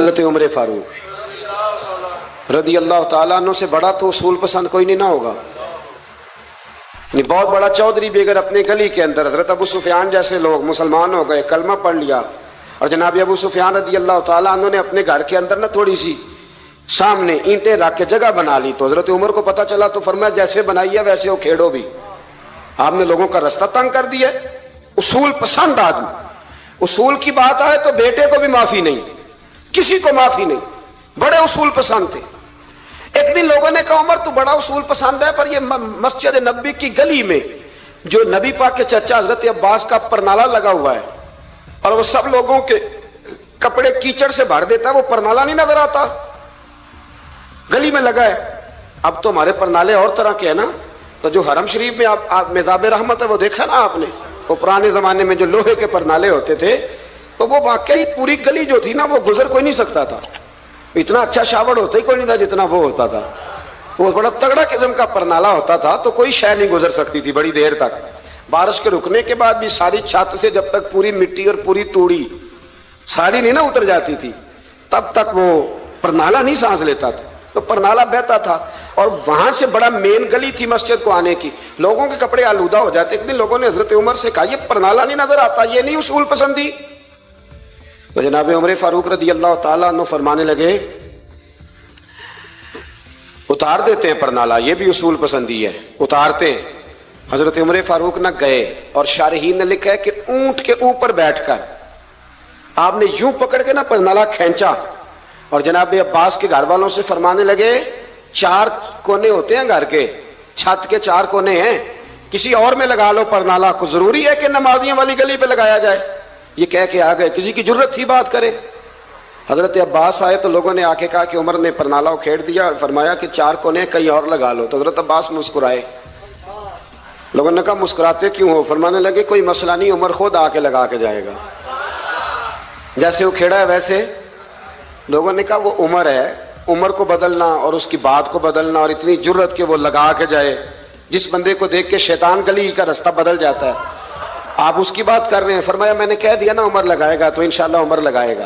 حضرت عمر فاروق رضی اللہ تعالیٰ عنہ سے بڑا تو اصول پسند کوئی نہیں نہ ہوگا. یعنی بہت بڑا چودھری بھی اگر اپنے گلی کے اندر، حضرت ابو سفیان جیسے لوگ مسلمان ہو گئے، کلمہ پڑھ لیا، اور جناب ابو سفیان رضی اللہ تعالیٰ عنہ نے اپنے گھر کے اندر نہ تھوڑی سی سامنے اینٹیں رکھ کے جگہ بنا لی، تو حضرت عمر کو پتہ چلا تو فرمایا جیسے بنائی ہے ویسے وہ کھیڑو بھی. آپ نے لوگوں کا رستہ تنگ کر دیا. اصول پسند آدمی، اصول کی بات آئے تو بیٹے کو بھی معافی نہیں، کسی کو معافی نہیں، بڑے اصول پسند تھے. ایک دن لوگوں نے کہا عمر تو بڑا اصول پسند ہے، پر یہ مسجد نبی کی گلی میں جو نبی پاک کے چچا حضرت عباس کا پرنالہ لگا ہوا ہے اور وہ سب لوگوں کے کپڑے کیچڑ سے بھر دیتا ہے، وہ پرنالہ نہیں نظر آتا؟ گلی میں لگا ہے. اب تو ہمارے پرنالے اور طرح کے ہیں نا، تو جو حرم شریف میں آپ میزاب رحمت ہے وہ دیکھا نا آپ نے، وہ پرانے زمانے میں جو لوہے کے پرنالے ہوتے تھے، تو وہ واقعی پوری گلی جو تھی نا وہ گزر کوئی نہیں سکتا تھا. اتنا اچھا شاور ہوتا ہی کوئی نہیں تھا جتنا وہ ہوتا تھا. وہ بڑا تگڑا قسم کا پرنالہ ہوتا تھا، تو کوئی شے نہیں گزر سکتی تھی بڑی دیر تک. بارش کے رکنے کے بعد بھی ساری چھت سے جب تک پوری مٹی اور پوری توڑی ساری نہیں نہ اتر جاتی تھی تب تک وہ پرنالہ نہیں سانس لیتا تھا، تو پرنالہ بہتا تھا. اور وہاں سے بڑا مین گلی تھی مسجد کو آنے کی، لوگوں کے کپڑے آلودہ ہو جاتے. ایک دن لوگوں نے حضرت عمر سے کہا یہ پرنالہ نہیں نظر آتا، یہ نہیں اصول پسندی؟ تو جناب عمر فاروق رضی اللہ تعالیٰ عنہ فرمانے لگے اتار دیتے ہیں پرنالہ، یہ بھی اصول پسندی ہے، اتارتے ہیں. حضرت عمر فاروق نہ گئے، اور شارحین نے لکھا ہے کہ اونٹ کے اوپر بیٹھ کر آپ نے یوں پکڑ کے نا پرنالہ کھینچا، اور جناب عباس کے گھر والوں سے فرمانے لگے 4 کونے ہوتے ہیں گھر کے، چھت کے 4 کونے ہیں، کسی اور میں لگا لو پرنالہ کو، ضروری ہے کہ نمازیوں والی گلی پہ لگایا جائے؟ یہ کہہ کے آ گئے. کسی کی جرت تھی بات کرے؟ حضرت عباس آئے تو لوگوں نے آ کے کہا کہ عمر نے پرنالہ کھیڑ دیا اور فرمایا کہ 4 کونے کہیں اور لگا لو. تو حضرت عباس مسکرائے. لوگوں نے کہا مسکراتے کیوں ہو؟ فرمانے لگے کوئی مسئلہ نہیں، عمر خود آ کے لگا کے جائے گا. جیسے وہ کھیڑا ہے ویسے. لوگوں نے کہا وہ عمر ہے، عمر کو بدلنا اور اس کی بات کو بدلنا اور اتنی جرت کہ وہ لگا کے جائے، جس بندے کو دیکھ کے شیطان گلی کا رستہ بدل جاتا ہے، آپ اس کی بات کر رہے ہیں. فرمایا میں نے کہہ دیا نا عمر لگائے گا، تو انشاءاللہ عمر لگائے گا.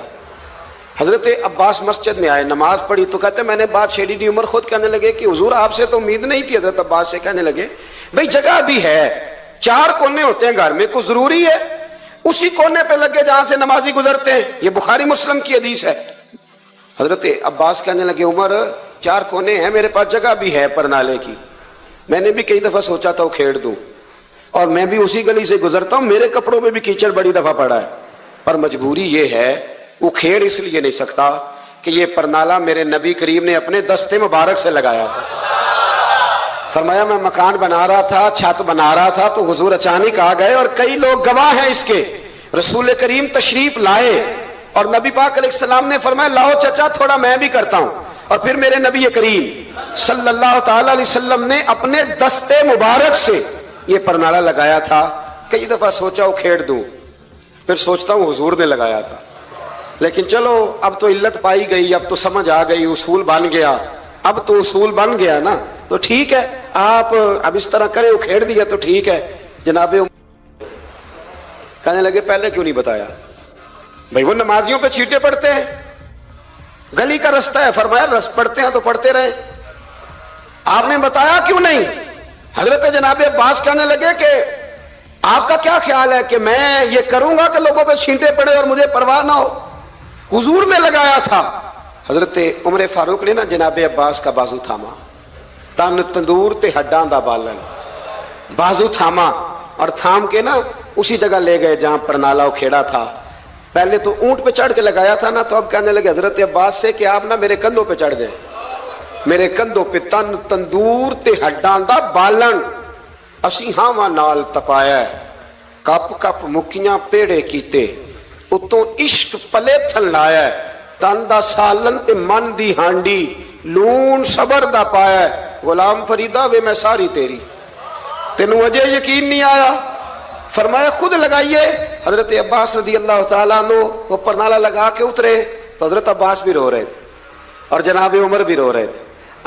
حضرت عباس مسجد میں آئے، نماز پڑھی تو کہتے میں نے بات چھیڑی دی. عمر خود کہنے لگے کہ حضور آپ سے تو امید نہیں تھی. حضرت عباس سے کہنے لگے بھئی جگہ بھی ہے، 4 کونے ہوتے ہیں گھر میں، کو ضروری ہے اسی کونے پہ لگے جہاں سے نمازی گزرتے ہیں؟ یہ بخاری مسلم کی حدیث ہے. حضرت عباس کہنے لگے عمر 4 کونے ہیں، میرے پاس جگہ بھی ہے پرنالے کی، میں نے بھی کئی دفعہ سوچا تھا وہ کھیڑ دوں، اور میں بھی اسی گلی سے گزرتا ہوں، میرے کپڑوں میں بھی کیچڑ بڑی دفعہ پڑا ہے، پر مجبوری یہ ہے وہ کھیڑ اس لیے نہیں سکتا کہ یہ پرنالہ میرے نبی کریم نے اپنے دستے مبارک سے لگایا تھا. فرمایا میں مکان بنا رہا تھا، چھت بنا رہا تھا، تو حضور اچانک آ گئے، اور کئی لوگ گواہ ہیں اس کے. رسول کریم تشریف لائے اور نبی پاک علیہ السلام نے فرمایا لاؤ چچا تھوڑا میں بھی کرتا ہوں، اور پھر میرے نبی کریم صلی اللہ تعالی علیہ وسلم نے اپنے دستے مبارک سے یہ پرنالہ لگایا تھا. کئی دفعہ سوچا وہ کھیڑ دوں، پھر سوچتا ہوں حضور نے لگایا تھا. لیکن چلو اب تو علت پائی گئی، اب تو سمجھ آ گئی، اصول بن گیا. اب تو اصول بن گیا نا، تو ٹھیک ہے آپ اب اس طرح کرے، وہ کھیڑ دیا تو ٹھیک ہے. جناب کہنے لگے پہلے کیوں نہیں بتایا؟ بھائی وہ نمازیوں پہ چیٹے پڑتے ہیں، گلی کا رستہ ہے. فرمایا رس پڑتے ہیں تو پڑھتے رہے، آپ نے بتایا کیوں نہیں؟ حضرت جناب عباس کہنے لگے کہ آپ کا کیا خیال ہے کہ میں یہ کروں گا کہ لوگوں پہ چھینٹے پڑے اور مجھے پرواہ نہ ہو؟ حضور نے لگایا تھا. حضرت عمر فاروق نے نا جناب عباس کا بازو تھاما، تن تندور تے ہڈاں دا بالن، بازو تھاما اور تھام کے نا اسی جگہ لے گئے جہاں پرنالہ کھیڑا تھا. پہلے تو اونٹ پہ چڑھ کے لگایا تھا نا، تو اب کہنے لگے حضرت عباس سے کہ آپ نا میرے کندھوں پہ چڑھ گئے، میرے کندھوں پہ تن تندور تے ہڈاں دا بالن، اسی ہاواں نال تپایا، کپ کپ مکیاں پیڑے کیتے، اتوں عشق پلے تھن لایا، تن دا سالن تے من دی ہانڈی، لون صبر دا پایا، غلام فریدہ وے میں ساری تیری، تینوں اجے یقین نہیں آیا؟ فرمایا خود لگائیے. حضرت عباس رضی اللہ تعالیٰ عنہ وہ پرنالہ لگا کے اترے تو حضرت عباس بھی رو رہے تھے اور جناب عمر بھی رو رہے تھے،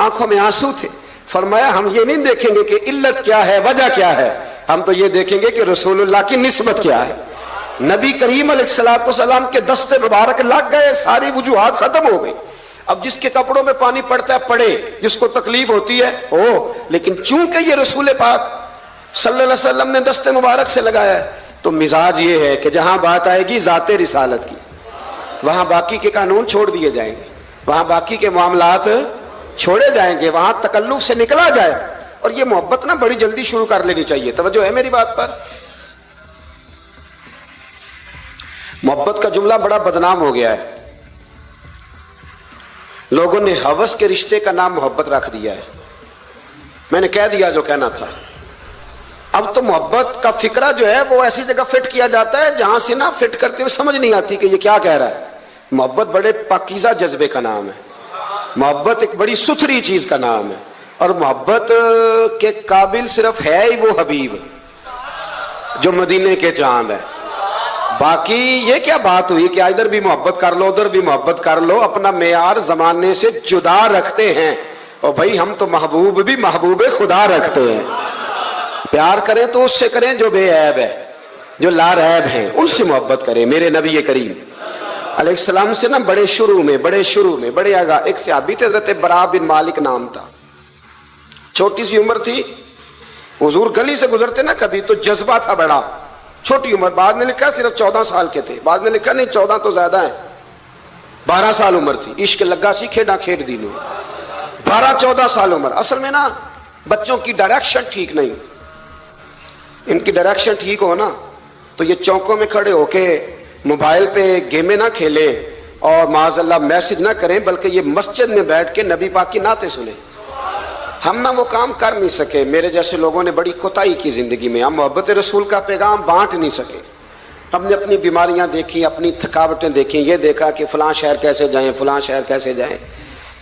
آنکھوں میں آنسو تھے. فرمایا ہم یہ نہیں دیکھیں گے کہ علت کیا ہے، وجہ کیا ہے، ہم تو یہ دیکھیں گے کہ رسول اللہ کی نسبت کیا ہے. نبی کریم علیہ الصلوۃ والسلام کے دستے مبارک لگ گئے, ساری وجوہات ختم ہو گئی. اب جس کے کپڑوں میں پانی پڑتا ہے پڑے, جس کو تکلیف ہوتی ہے ہو, لیکن چونکہ یہ رسول پاک صلی اللہ علیہ وسلم نے دستے مبارک سے لگایا ہے, تو مزاج یہ ہے کہ جہاں بات آئے گی ذات رسالت کی, وہاں باقی کے قانون چھوڑ دیے جائیں گے, وہاں باقی کے معاملات چھوڑے جائیں گے, وہاں تکلف سے نکلا جائے. اور یہ محبت نا بڑی جلدی شروع کر لینی چاہیے. توجہ ہے میری بات پر؟ محبت کا جملہ بڑا بدنام ہو گیا ہے. لوگوں نے ہوس کے رشتے کا نام محبت رکھ دیا ہے. میں نے کہہ دیا جو کہنا تھا. اب تو محبت کا فکرہ جو ہے وہ ایسی جگہ فٹ کیا جاتا ہے جہاں سے نا فٹ کرتے ہوئے سمجھ نہیں آتی کہ یہ کیا کہہ رہا ہے. محبت بڑے پاکیزہ جذبے کا نام ہے. محبت ایک بڑی ستھری چیز کا نام ہے. اور محبت کے قابل صرف ہے ہی وہ حبیب جو مدینے کے چاند ہے. باقی یہ کیا بات ہوئی کہ ادھر بھی محبت کر لو ادھر بھی محبت کر لو, اپنا معیار زمانے سے جدا رکھتے ہیں. اور بھائی ہم تو محبوب بھی محبوب خدا رکھتے ہیں. پیار کریں تو اس سے کریں جو بے عیب ہے, جو لا ریب ہیں, ان سے محبت کریں. میرے نبی کریم علیہ السلام سے نا بڑے شروع میں بڑے آگاہ ایک صحابی تھے, حضرت برا بن مالک نام تھا. چھوٹی سی عمر تھی, حضور گلی سے گزرتے نا کبھی تو جذبہ تھا بڑا. چھوٹی عمر, بعد میں لکھا صرف 14 سال کے تھے, بعد میں لکھا نہیں 14 تو زیادہ ہیں, 12 سال عمر تھی. عشق لگا سی کھیڈا کھیڈ دی نو, 12-14 سال عمر. اصل میں نا بچوں کی ڈائریکشن ٹھیک نہیں. ان کی ڈائریکشن ٹھیک ہو نا تو یہ چوکوں میں کھڑے ہو کے موبائل پہ گیمیں نہ کھیلیں اور معاذ اللہ میسج نہ کریں, بلکہ یہ مسجد میں بیٹھ کے نبی پاک کی نعتیں سنیں. ہم نہ وہ کام کر نہیں سکے. میرے جیسے لوگوں نے بڑی کوتاہی کی زندگی میں. ہم محبت رسول کا پیغام بانٹ نہیں سکے. ہم نے اپنی بیماریاں دیکھی, اپنی تھکاوٹیں دیکھی, یہ دیکھا کہ فلاں شہر کیسے جائیں, فلاں شہر کیسے جائیں.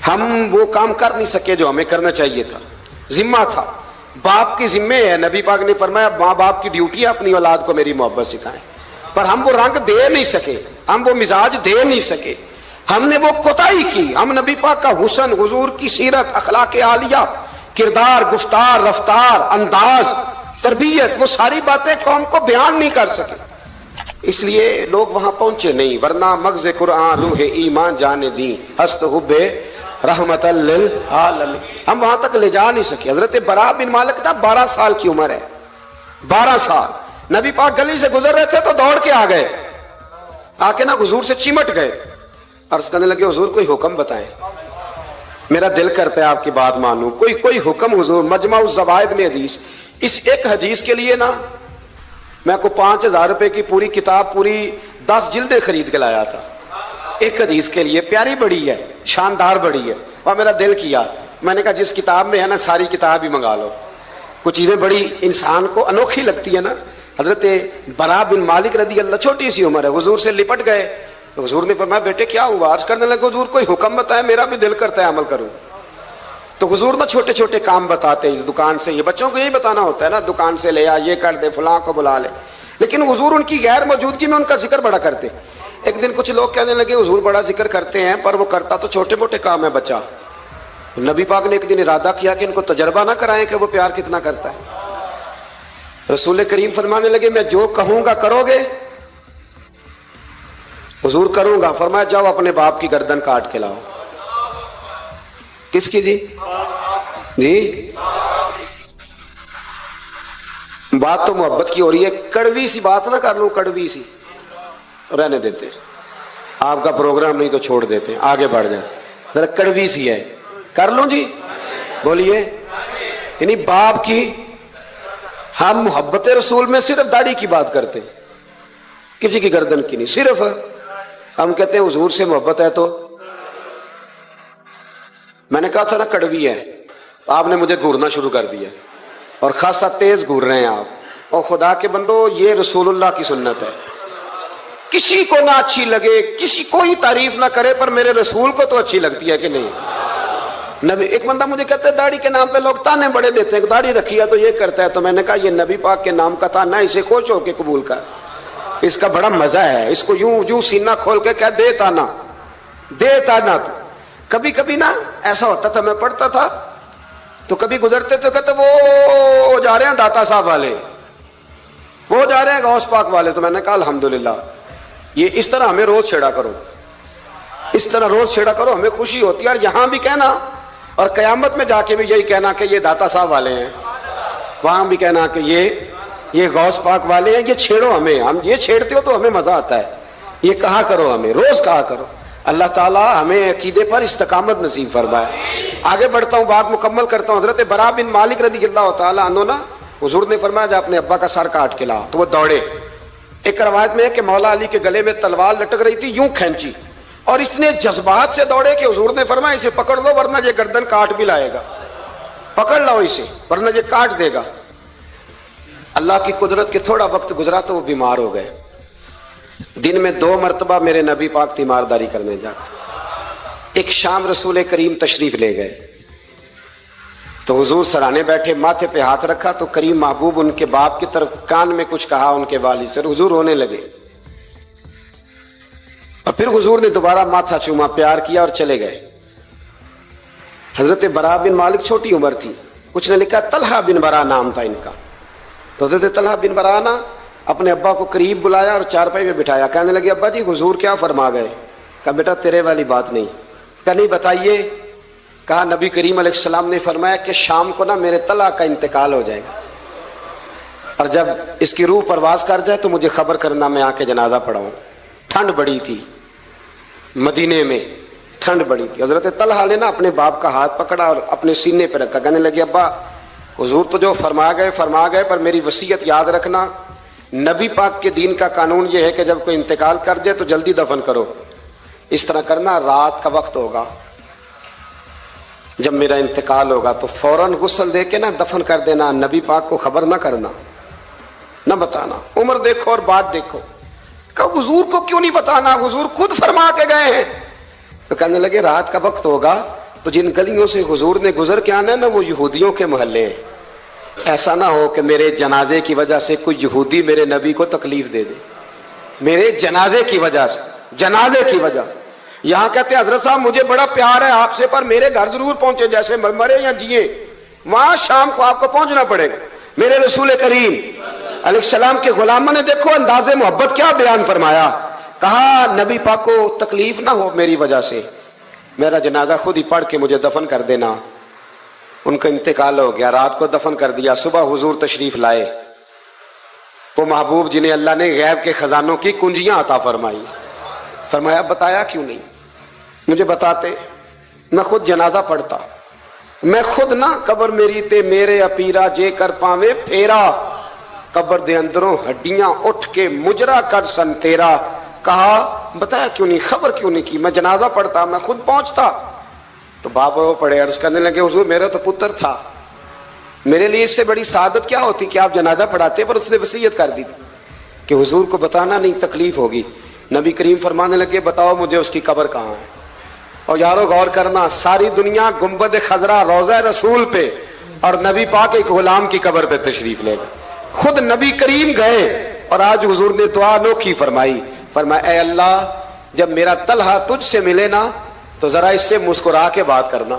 ہم وہ کام کر نہیں سکے جو ہمیں کرنا چاہیے تھا. ذمہ تھا, باپ کی ذمہ ہے. نبی پاک نے فرمایا ماں باپ کی ڈیوٹی ہے اپنی اولاد کو میری محبت سکھائیں. پر ہم وہ رنگ دے نہیں سکے, ہم وہ مزاج دے نہیں سکے, ہم نے وہ کوتاہی کی. ہم نبی پاک کا حسن, حضور کی سیرت, اخلاق عالیہ, کردار, گفتار, رفتار, انداز, تربیت, وہ ساری باتیں قوم کو بیان نہیں کر سکے. اس لیے لوگ وہاں پہنچے نہیں. ورنہ مغز قرآن روح ایمان جانے دی ہست حب رحمت للعالمین, ہم وہاں تک لے جا نہیں سکے. حضرت برا بن مالک نا 12 سال کی عمر ہے, 12 سال. نبی پاک گلی سے گزر رہے تھے تو دوڑ کے آ گئے, آ کے نا حضور سے چمٹ گئے. عرض کرنے لگے حضور کوئی حکم بتائیں, میرا دل کرتا ہے آپ کی بات مانوں. کوئی حکم حضور. مجمع الزوائد میں حدیث, اس ایک حدیث کے لیے نا میں کو 5000 روپے کی پوری کتاب, پوری 10 جلدیں خرید کے لایا تھا ایک حدیث کے لیے. پیاری بڑی ہے, شاندار بڑی ہے. اور میرا دل کیا, میں نے کہا جس کتاب میں ہے نا ساری کتاب ہی منگا لو. کچھ چیزیں بڑی انسان کو انوکھی لگتی ہے نا. حضرت برا بن مالک رضی اللہ, چھوٹی سی عمر ہے, حضور سے لپٹ گئے. تو حضور نے فرمایا بیٹے کیا ہوا؟ عرض کرنے لگے حضور کوئی حکم بتائے, میرا بھی دل کرتا ہے عمل کروں. تو حضور نا چھوٹے چھوٹے کام بتاتے ہیں. دکان سے, یہ بچوں کو یہی بتانا ہوتا ہے نا, دکان سے لے آ, یہ کر دے, فلاں کو بلا لے. لیکن حضور ان کی غیر موجودگی میں ان کا ذکر بڑا کرتے. ایک دن کچھ لوگ کہنے لگے حضور بڑا ذکر کرتے ہیں پر وہ کرتا تو چھوٹے موٹے کام ہے بچہ. نبی پاک نے ایک دن ارادہ کیا کہ ان کو تجربہ نہ کرائیں کہ وہ پیار کتنا کرتا ہے. رسول کریم فرمانے لگے میں جو کہوں گا کرو گے؟ حضور کروں گا. فرمایا جاؤ اپنے باپ کی گردن کاٹ کے لاؤ. کس کی؟ جی بات تو محبت کی ہو رہی ہے. کڑوی سی بات نہ کر لوں, کڑوی سی رہنے دیتے. آپ کا پروگرام نہیں تو چھوڑ دیتے, آگے بڑھ جاتے. ذرا کڑوی سی ہے, کر لوں جی, بولیے. یعنی باپ کی, ہم محبت رسول میں صرف داڑھی کی بات کرتے, کسی کی گردن کی نہیں. صرف ہم کہتے ہیں حضور سے محبت ہے تو میں نے کہا تھا نا کڑوی ہے. آپ نے مجھے گھورنا شروع کر دیا اور خاصا تیز گھور رہے ہیں آپ. اور خدا کے بندو یہ رسول اللہ کی سنت ہے. کسی کو نہ اچھی لگے, کسی کوئی تعریف نہ کرے, پر میرے رسول کو تو اچھی لگتی ہے کہ نہیں. نبی, ایک بندہ مجھے کہتا ہے داڑھی کے نام پہ لوگ تانے بڑے دیتے ہیں, داڑھی رکھی ہے تو یہ کرتا ہے. تو میں نے کہا یہ نبی پاک کے نام کا تانا ہے, اسے خوش ہو کے قبول کر. اس کا بڑا مزہ ہے, اس کو یوں سینہ کھول کے کہہ دے تانا, دے تانا. تو کبھی کبھی نا ایسا ہوتا تھا, میں پڑھتا تھا تو کبھی گزرتے تو کہتے وہ جا رہے ہیں داتا صاحب والے, وہ جا رہے ہیں غوث پاک والے. تو میں نے کہا الحمدللہ یہ اس طرح ہمیں روز چھیڑا کرو, اس طرح روز چھیڑا کرو, ہمیں خوشی ہوتی ہے. اور یہاں بھی کہنا اور قیامت میں جا کے بھی یہی کہنا کہ یہ داتا صاحب والے ہیں, وہاں بھی کہنا کہ یہ غوث پاک والے ہیں, یہ چھیڑو ہمیں, ہم یہ چھیڑتے ہو تو ہمیں مزہ آتا ہے. یہ کہا کرو, ہمیں روز کہا کرو. اللہ تعالیٰ ہمیں عقیدے پر استقامت نصیب فرمائے. آگے بڑھتا ہوں, بات مکمل کرتا ہوں. حضرت برا بن مالک رضی اللہ تعالیٰ عنہ نا, حضور نے فرمایا جب اپنے ابا کا سر کاٹ کے لا, تو وہ دوڑے. ایک روایت میں ہے کہ مولا علی کے گلے میں تلوار لٹک رہی تھی, یوں کھینچی, اور اس نے جذبات سے دوڑے کہ حضور نے فرمایا اسے پکڑ لو ورنہ یہ گردن کاٹ بھی لائے گا, پکڑ لو اسے ورنہ یہ کاٹ دے گا. اللہ کی قدرت کے تھوڑا وقت گزرا تو وہ بیمار ہو گئے. دن میں 2 مرتبہ میرے نبی پاک تیمارداری کرنے جاتے. ایک شام رسول کریم تشریف لے گئے تو حضور سرانے بیٹھے, ماتھے پہ ہاتھ رکھا تو کریم محبوب ان کے باپ کی طرف کان میں کچھ کہا ان کے والد سے, حضور رونے لگے. اور پھر حضور نے دوبارہ ماتھا چوما, پیار کیا اور چلے گئے. حضرت برا بن مالک چھوٹی عمر تھی, کچھ نے لکھا طلحہ بن برا نام تھا ان کا. تو حضرت طلحہ بن برا نا اپنے ابا کو قریب بلایا اور چارپائی پہ بٹھایا. کہنے لگے ابا جی حضور کیا فرما گئے؟ کہا بیٹا تیرے والی بات نہیں. کہا نہیں بتائیے. کہا نبی کریم علیہ السلام نے فرمایا کہ شام کو نا میرے طلحہ کا انتقال ہو جائے گا, اور جب اس کی روح پرواز کر جائے تو مجھے خبر کرنا, میں آ کے جنازہ پڑھاؤں. ٹھنڈ بڑی تھی مدینے میں, ٹھنڈ بڑی تھی. حضرت طلحہ نے نا اپنے باپ کا ہاتھ پکڑا اور اپنے سینے پہ رکھا. کہنے لگے ابا حضور تو جو فرما گئے, پر میری وصیت یاد رکھنا, نبی پاک کے دین کا قانون یہ ہے کہ جب کوئی انتقال کر جائے تو جلدی دفن کرو. اس طرح کرنا, رات کا وقت ہوگا جب میرا انتقال ہوگا تو فوراً غسل دے کے نا دفن کر دینا, نبی پاک کو خبر نہ کرنا, نہ بتانا. عمر دیکھو اور بات دیکھو. کہا حضور کو کیوں نہیں بتانا, حضور خود فرما کے گئے ہیں. تو کہنے لگے رات کا وقت ہوگا تو جن گلیوں سے حضور نے گزر کے آنا ہے نا وہ یہودیوں کے محلے ہیں. ایسا نہ ہو کہ میرے جنازے کی وجہ سے کوئی یہودی میرے نبی کو تکلیف دے دے, میرے جنازے کی وجہ سے, جنازے کی وجہ. یہاں کہتے ہیں حضرت صاحب مجھے بڑا پیار ہے آپ سے, پر میرے گھر ضرور پہنچے, جیسے مرے یا جیے وہاں شام کو آپ کو پہنچنا پڑے گا. میرے رسول کریم علیہ السلام کے غلاموں نے دیکھو انداز محبت کیا بیان فرمایا. کہا نبی پاک کو تکلیف نہ ہو میری وجہ سے, میرا جنازہ خود ہی پڑھ کے مجھے دفن کر دینا. ان کا انتقال ہو گیا, رات کو دفن کر دیا. صبح حضور تشریف لائے, وہ محبوب جنہیں اللہ نے غیب کے خزانوں کی کنجیاں عطا فرمائی. فرمایا بتایا کیوں نہیں, مجھے بتاتے, میں خود جنازہ پڑھتا, میں خود نہ قبر میری تے میرے اپیرا جے کر پاوے پھیرا, قبر دے اندروں ہڈیاں اٹھ کے مجرا کر سن تیرا. کہا بتایا کیوں نہیں, خبر کیوں نہیں کی, میں جنازہ پڑھتا, میں خود پہنچتا. تو باپ رو پڑے, عرض کرنے لگے حضور میرا تو پتر تھا, میرے لیے اس سے بڑی سعادت کیا ہوتی کہ آپ جنازہ پڑھاتے, پر اس نے وصیت کر دی تھی کہ حضور کو بتانا نہیں, تکلیف ہوگی. نبی کریم فرمانے لگے بتاؤ مجھے اس کی قبر کہاں ہے. اور یارو غور کرنا, ساری دنیا گنبد خضرا روضہ رسول پہ, اور نبی پاک ایک غلام کی قبر پہ تشریف لے گئے. خود نبی کریم گئے, اور آج حضور نے دعا انوکھی فرمائی. فرمایا اے اللہ جب میرا طلحہ تجھ سے ملے نا تو ذرا اس سے مسکرا کے بات کرنا,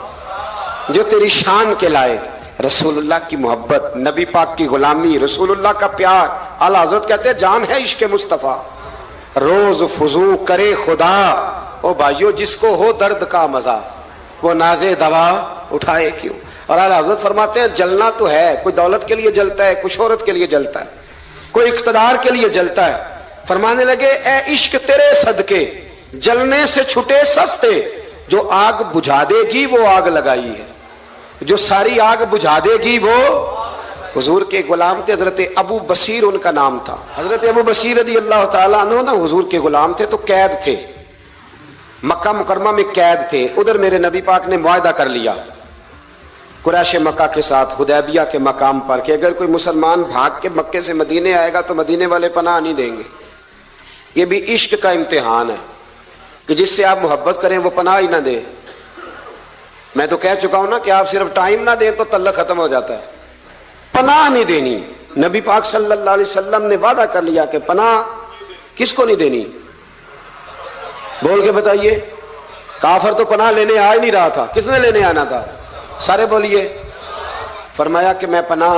جو تیری شان کے لائے. رسول اللہ کی محبت, نبی پاک کی غلامی, رسول اللہ کا پیار. اعلیٰ حضرت کہتے ہیں جان ہے عشق مصطفیٰ, روز فضو کرے خدا, او بھائیو جس کو ہو درد کا مزہ وہ نازے دوا اٹھائے کیوں. اور اعلیٰ حضرت فرماتے ہیں جلنا تو ہے, کوئی دولت کے لیے جلتا ہے, کوئی شہرت کے لیے جلتا ہے, کوئی اقتدار کے لیے جلتا ہے. فرمانے لگے اے عشق تیرے صدقے جلنے سے چھٹے سستے, جو آگ بجھا دے گی وہ آگ لگائی ہے, جو ساری آگ بجھا دے گی وہ. حضور کے غلام تھے حضرت ابو بصیر ان کا نام تھا. حضرت ابو بصیر رضی اللہ تعالیٰ عنہ نا حضور کے غلام تھے, تو قید تھے, مکہ مکرمہ میں قید تھے. ادھر میرے نبی پاک نے معاہدہ کر لیا قریش مکہ کے ساتھ حدیبیہ کے مقام پر کہ اگر کوئی مسلمان بھاگ کے مکے سے مدینے آئے گا تو مدینے والے پناہ نہیں دیں گے. یہ بھی عشق کا امتحان ہے کہ جس سے آپ محبت کریں وہ پناہ ہی نہ دے. میں تو کہہ چکا ہوں نا کہ آپ صرف ٹائم نہ دیں تو تعلق ختم ہو جاتا ہے. پناہ نہیں دینی. نبی پاک صلی اللہ علیہ وسلم نے وعدہ کر لیا کہ پناہ کس کو نہیں دینی, بول کے بتائیے. کافر تو پناہ لینے آ ہی نہیں رہا تھا, کس نے لینے آنا تھا, سارے بولیے. فرمایا کہ میں پناہ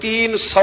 300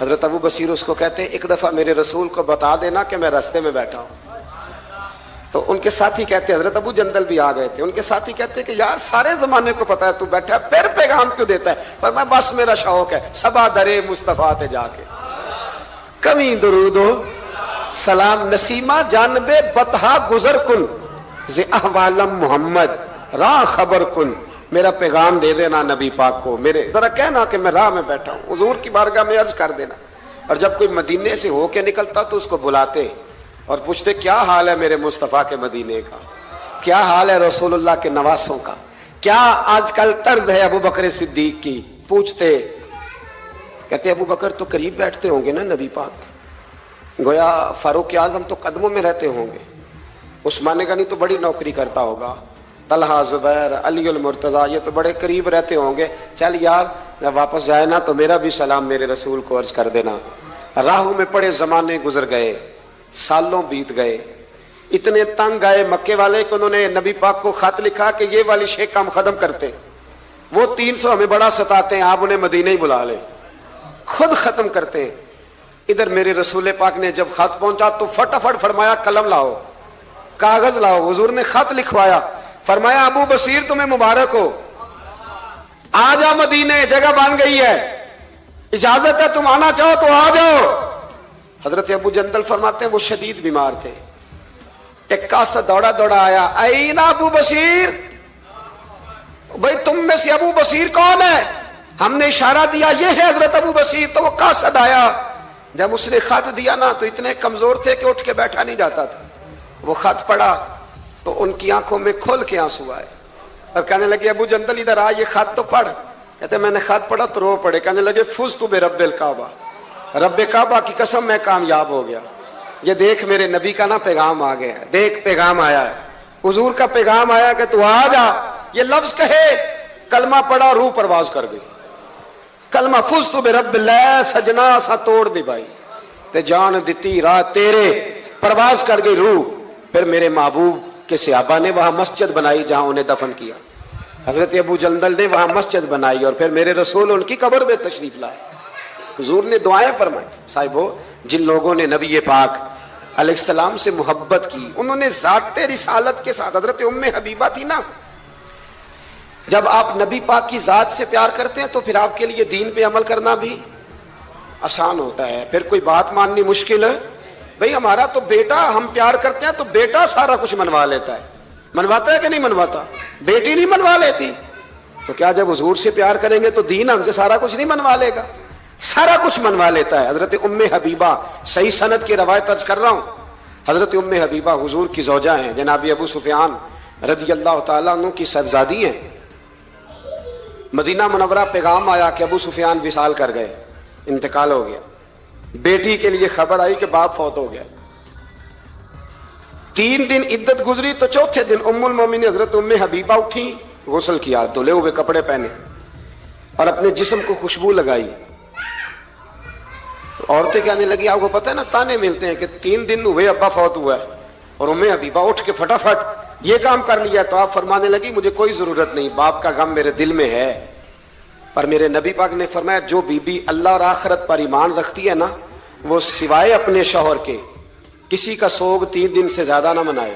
حضرت ابو بصیر اس کو کہتے ہیں ایک دفعہ میرے رسول کو بتا دینا کہ میں راستے میں بیٹھا ہوں. تو ان کے ساتھی کہتے ہیں, حضرت ابو جندل بھی آ گئے تھے, ان کے ساتھی کہتے ہیں کہ یار سارے زمانے کو پتا ہے تو بیٹھا ہے, پھر پیغام کیوں دیتا ہے؟ پر میں بس میرا شوق ہے سبا درے مصطفیٰ تے جا کے کمی درود و سلام نسیمہ جانب بطحا گزر کن ز احوالم محمد راہ خبر کن. میرا پیغام دے دینا نبی پاک کو, میرے ذرا کہنا کہ میں راہ میں بیٹھا ہوں, حضور کی بارگاہ میں عرض کر دینا. اور جب کوئی مدینے سے ہو کے نکلتا تو اس کو بلاتے اور پوچھتے کیا حال ہے میرے مصطفیٰ کے مدینے کا, کیا حال ہے رسول اللہ کے نواسوں کا, کیا آج کل طرز ہے ابو بکر صدیق کی. پوچھتے, کہتے ابو بکر تو قریب بیٹھتے ہوں گے نا نبی پاک, گویا فاروق اعظم تو قدموں میں رہتے ہوں گے, عثمان غنی تو بڑی نوکری کرتا ہوگا, طلحہ زبیر علی المرتضیٰ یہ تو بڑے قریب رہتے ہوں گے, چل یار جب واپس جائے نا تو میرا بھی سلام میرے رسول کو عرض کر دینا. راہوں میں پڑے زمانے گزر گئے, سالوں بیت گئے, اتنے تنگ آئے مکے والے کہ انہوں نے نبی پاک کو خط لکھا کہ یہ والی شے کام ختم کرتے, وہ 300 ہمیں بڑا ستاتے ہیں, آپ انہیں مدینہ ہی بلا لیں, خود ختم کرتے ہیں. ادھر میرے رسول پاک نے جب خط پہنچا تو فٹافٹ فرمایا قلم لاؤ, کاغذ لاؤ. حضور نے خط لکھوایا, فرمایا ابو بصیر تمہیں مبارک ہو, آ جا مدینے, جگہ بن گئی ہے, اجازت ہے تم آنا چاہو تو آ جاؤ. حضرت ابو جندل فرماتے ہیں وہ شدید بیمار تھے, ایک کاسا دوڑا دوڑا آیا, این ابو بصیر, بھائی تم میں سے ابو بصیر کون ہے؟ ہم نے اشارہ دیا یہ ہے حضرت ابو بصیر. تو وہ کاسد آیا, جب اس نے خط دیا نا تو اتنے کمزور تھے کہ اٹھ کے بیٹھا نہیں جاتا تھا. وہ خط پڑھا تو ان کی آنکھوں میں کھول کے آنسو آئے اور کہنے لگے ابو جندل ادھر آ, یہ خط تو پڑھ. کہتے میں نے خط پڑھا تو رو پڑے, کہنے لگے فزت برب الکعبہ, رب کعبہ کی قسم میں کامیاب ہو گیا. یہ دیکھ میرے نبی کا نا پیغام آ گیا ہے, دیکھ پیغام آیا ہے, حضور کا پیغام آیا کہ تو آ جا. یہ لفظ کہے, کلمہ پڑھا, روح پرواز کر گئی. کلمہ فزت برب اللہ, سجنا سا توڑ دی بھائی تے جان دیتی راہ تیرے, پرواز کر گئی روح. پھر میرے محبوب کے صحابہ نے وہاں مسجد بنائی جہاں انہیں دفن کیا. حضرت ابو جندل نے وہاں مسجد بنائی اور پھر میرے رسول ان کی قبر میں تشریف لائے. حضور نے دعائیں فرمائی. صاحبو, جن لوگوں نے نبی پاک علیہ السلام سے محبت کی, انہوں نے ذات رسالت کے ساتھ, حضرت ام حبیبہ تھی نا, جب آپ نبی پاک کی ذات سے پیار کرتے ہیں تو پھر آپ کے لیے دین پہ عمل کرنا بھی آسان ہوتا ہے. پھر کوئی بات ماننی مشکل ہے. بھئی ہمارا تو بیٹا, ہم پیار کرتے ہیں تو بیٹا سارا کچھ منوا لیتا ہے, منواتا ہے کہ نہیں منواتا؟ بیٹی نہیں منوا لیتی, تو کیا جب حضور سے پیار کریں گے تو دین ہم سے سارا کچھ نہیں منوا لے گا؟ سارا کچھ منوا لیتا ہے. حضرت ام حبیبہ, صحیح سند کی روایت عرض کر رہا ہوں, حضرت ام حبیبہ حضور کی زوجہ ہیں, جناب ابو سفیان رضی اللہ تعالیٰ عنہ کی صاحبزادی ہیں. مدینہ منورہ پیغام آیا کہ ابو سفیان وصال کر گئے, انتقال ہو گیا. بیٹی کے لیے خبر آئی کہ باپ فوت ہو گیا. 3 دن عدت گزری تو چوتھے دن ام المومنین حضرت ام حبیبہ اٹھی, غسل کیا, دھلے ہوئے کپڑے پہنے اور اپنے جسم کو خوشبو لگائی. عورتیں کہنے لگی, آپ کو پتہ ہے نا تانے ملتے ہیں کہ 3 دن ہوئے ابا فوت ہوا ہے, اور ام حبیبہ اٹھ کے فٹافٹ یہ کام کر لیا. تو آپ فرمانے لگی مجھے کوئی ضرورت نہیں, باپ کا غم میرے دل میں ہے. پر میرے نبی پاک نے فرمایا جو بی بی اللہ اور آخرت پر ایمان رکھتی ہے نا, وہ سوائے اپنے شوہر کے کسی کا سوگ 3 دن سے زیادہ نہ منائے.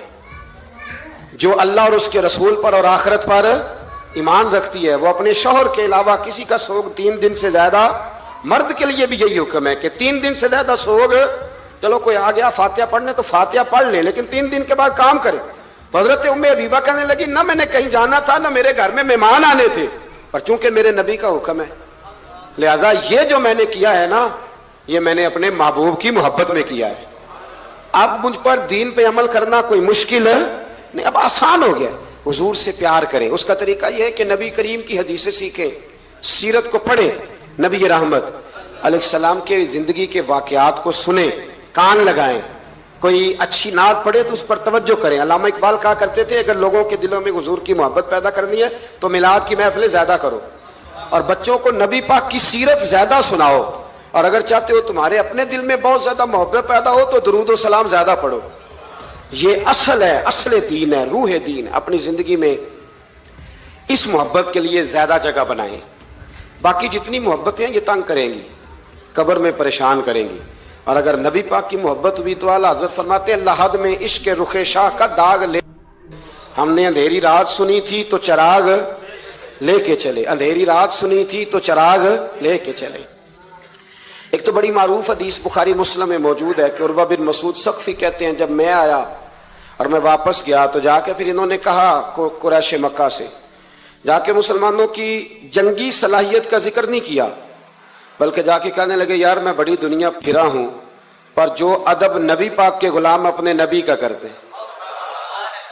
جو اللہ اور اس کے رسول پر اور آخرت پر ایمان رکھتی ہے وہ اپنے شوہر کے علاوہ کسی کا سوگ 3 دن سے زیادہ, مرد کے لیے بھی یہی حکم ہے کہ 3 دن سے زیادہ سوگ, چلو کوئی آ گیا فاتحہ پڑھنے تو فاتحہ پڑھ لے, لیکن 3 دن کے بعد کام کرے. تو حضرت ام حبیبہ کہنے لگی نہ میں نے کہیں جانا تھا, نہ میرے گھر میں مہمان آنے تھے, پر چونکہ میرے نبی کا حکم ہے لہذا یہ جو میں نے کیا ہے نا, یہ میں نے اپنے محبوب کی محبت میں کیا ہے. اب مجھ پر دین پہ عمل کرنا کوئی مشکل ہے نہیں, اب آسان ہو گیا. حضور سے پیار کریں. اس کا طریقہ یہ ہے کہ نبی کریم کی حدیثیں سیکھیں, سیرت کو پڑھیں, نبی رحمت علیہ السلام کے زندگی کے واقعات کو سنیں, کان لگائیں. کوئی اچھی نعت پڑھے تو اس پر توجہ کریں. علامہ اقبال کہا کرتے تھے اگر لوگوں کے دلوں میں حضور کی محبت پیدا کرنی ہے تو میلاد کی محفلیں زیادہ کرو اور بچوں کو نبی پاک کی سیرت زیادہ سناؤ, اور اگر چاہتے ہو تمہارے اپنے دل میں بہت زیادہ محبت پیدا ہو تو درود و سلام زیادہ پڑھو. یہ اصل ہے, اصل دین ہے, روح دین. اپنی زندگی میں اس محبت کے لیے زیادہ جگہ بنائیں. باقی جتنی محبتیں یہ تنگ کریں گی, قبر میں پریشان کریں گی. اور اگر نبی پاک کی محبت ہوئی تو اعلیٰ حضرت فرماتے ہیں اللہ حد میں عشق رخ شاہ کا داغ لے. ہم نے اندھیری رات سنی تھی تو چراغ لے کے چلے، اندھیری رات سنی تھی تو چراغ لے کے چلے. ایک تو بڑی معروف حدیث بخاری مسلم میں موجود ہے کہ عروہ بن مسعود ثقفی کہتے ہیں جب میں آیا اور میں واپس گیا تو جا کے پھر انہوں نے کہا قریش مکہ سے جا کے مسلمانوں کی جنگی صلاحیت کا ذکر نہیں کیا، بلکہ جا کے کہنے لگے یار میں بڑی دنیا پھرا ہوں پر جو ادب نبی پاک کے غلام اپنے نبی کا کرتے ہیں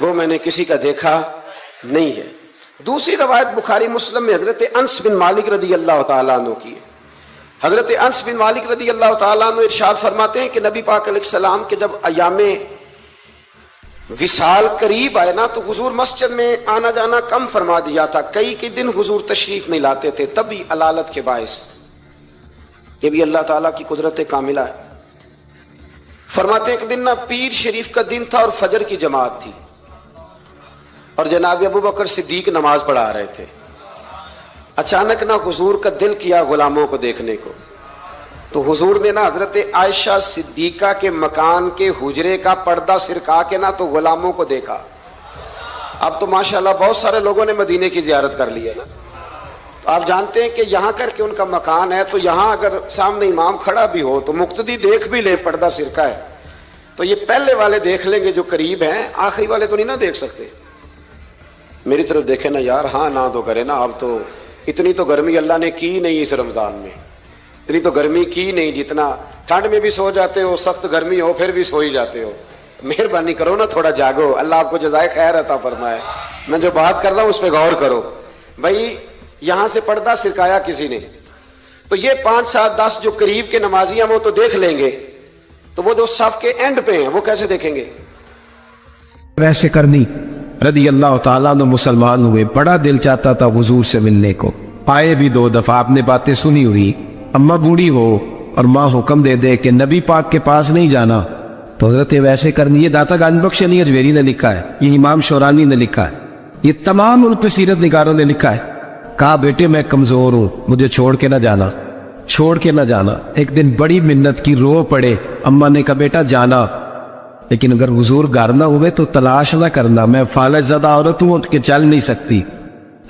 وہ میں نے کسی کا دیکھا نہیں ہے. دوسری روایت بخاری مسلم میں حضرت انس بن مالک رضی اللہ تعالیٰ عنہ کی ہے. حضرت انس بن مالک رضی اللہ تعالیٰ عنہ ارشاد فرماتے ہیں کہ نبی پاک علیہ السلام کے جب ایام وصال قریب آئے نا تو حضور مسجد میں آنا جانا کم فرما دیا تھا. کئی دن حضور تشریف نہیں لاتے تھے، تب بھی علالت کے باعث. یہ بھی اللہ تعالیٰ کی قدرت کاملہ ہے. فرماتے ہیں ایک دن نا پیر شریف کا دن تھا اور فجر کی جماعت تھی اور جناب ابو بکر صدیق نماز پڑھا رہے تھے. اچانک نا حضور کا دل کیا غلاموں کو دیکھنے کو، تو حضور نے نا حضرت عائشہ صدیقہ کے مکان کے حجرے کا پردہ سرکا کے نا تو غلاموں کو دیکھا. اب تو ماشاءاللہ بہت سارے لوگوں نے مدینے کی زیارت کر لی ہے نا. تو آپ جانتے ہیں کہ یہاں کر کے ان کا مکان ہے تو یہاں اگر سامنے امام کھڑا بھی ہو تو مقتدی دیکھ بھی لے پردہ سرکا ہے تو یہ پہلے والے دیکھ لیں گے جو قریب ہیں، آخری والے تو نہیں نا دیکھ سکتے. میری طرف دیکھیں نا یار، ہاں نہ تو کرے نا. اب تو اتنی تو گرمی اللہ نے کی نہیں اس رمضان میں، اتنی تو گرمی کی نہیں جتنا ٹھنڈ میں بھی سو جاتے ہو، سخت گرمی ہو پھر بھی سو ہی جاتے ہو. مہربانی کرو نا تھوڑا جاگو، اللہ آپ کو جزائے خیر عطا فرمائے. میں جو بات کر رہا ہوں اس پہ غور کرو. بھائی یہاں سے پردہ سرکایا کسی نے تو یہ 5 7 10 جو قریب کے نمازی ہیں وہ تو دیکھ لیں گے، تو وہ جو صف کے اینڈ پہ ہیں وہ کیسے دیکھیں گے؟ ویسے کرنی رضی اللہ تعالیٰ عنہ مسلمان ہوئے، بڑا دل چاہتا تھا حضور سے ملنے کو. آئے بھی 2 دفعہ، آپ نے باتیں سنی ہوئی. اماں بوڑھی ہو اور ماں حکم دے دے کہ نبی پاک کے پاس نہیں جانا تو حضرت ویسے کرنی، یہ داتا گنج بخش علی اجمیری نے لکھا ہے، یہ امام شورانی نے لکھا ہے، یہ تمام ان پہ سیرت نگاروں نے لکھا ہے. کہا بیٹے میں کمزور ہوں، مجھے چھوڑ کے نہ جانا، چھوڑ کے نہ جانا. ایک دن بڑی منت کی، رو پڑے. اماں نے کہا بیٹا جانا، لیکن اگر حضور گھر نہ ہوئے تو تلاش نہ کرنا، میں فالج زدہ عورت ہوں کہ چل نہیں سکتی.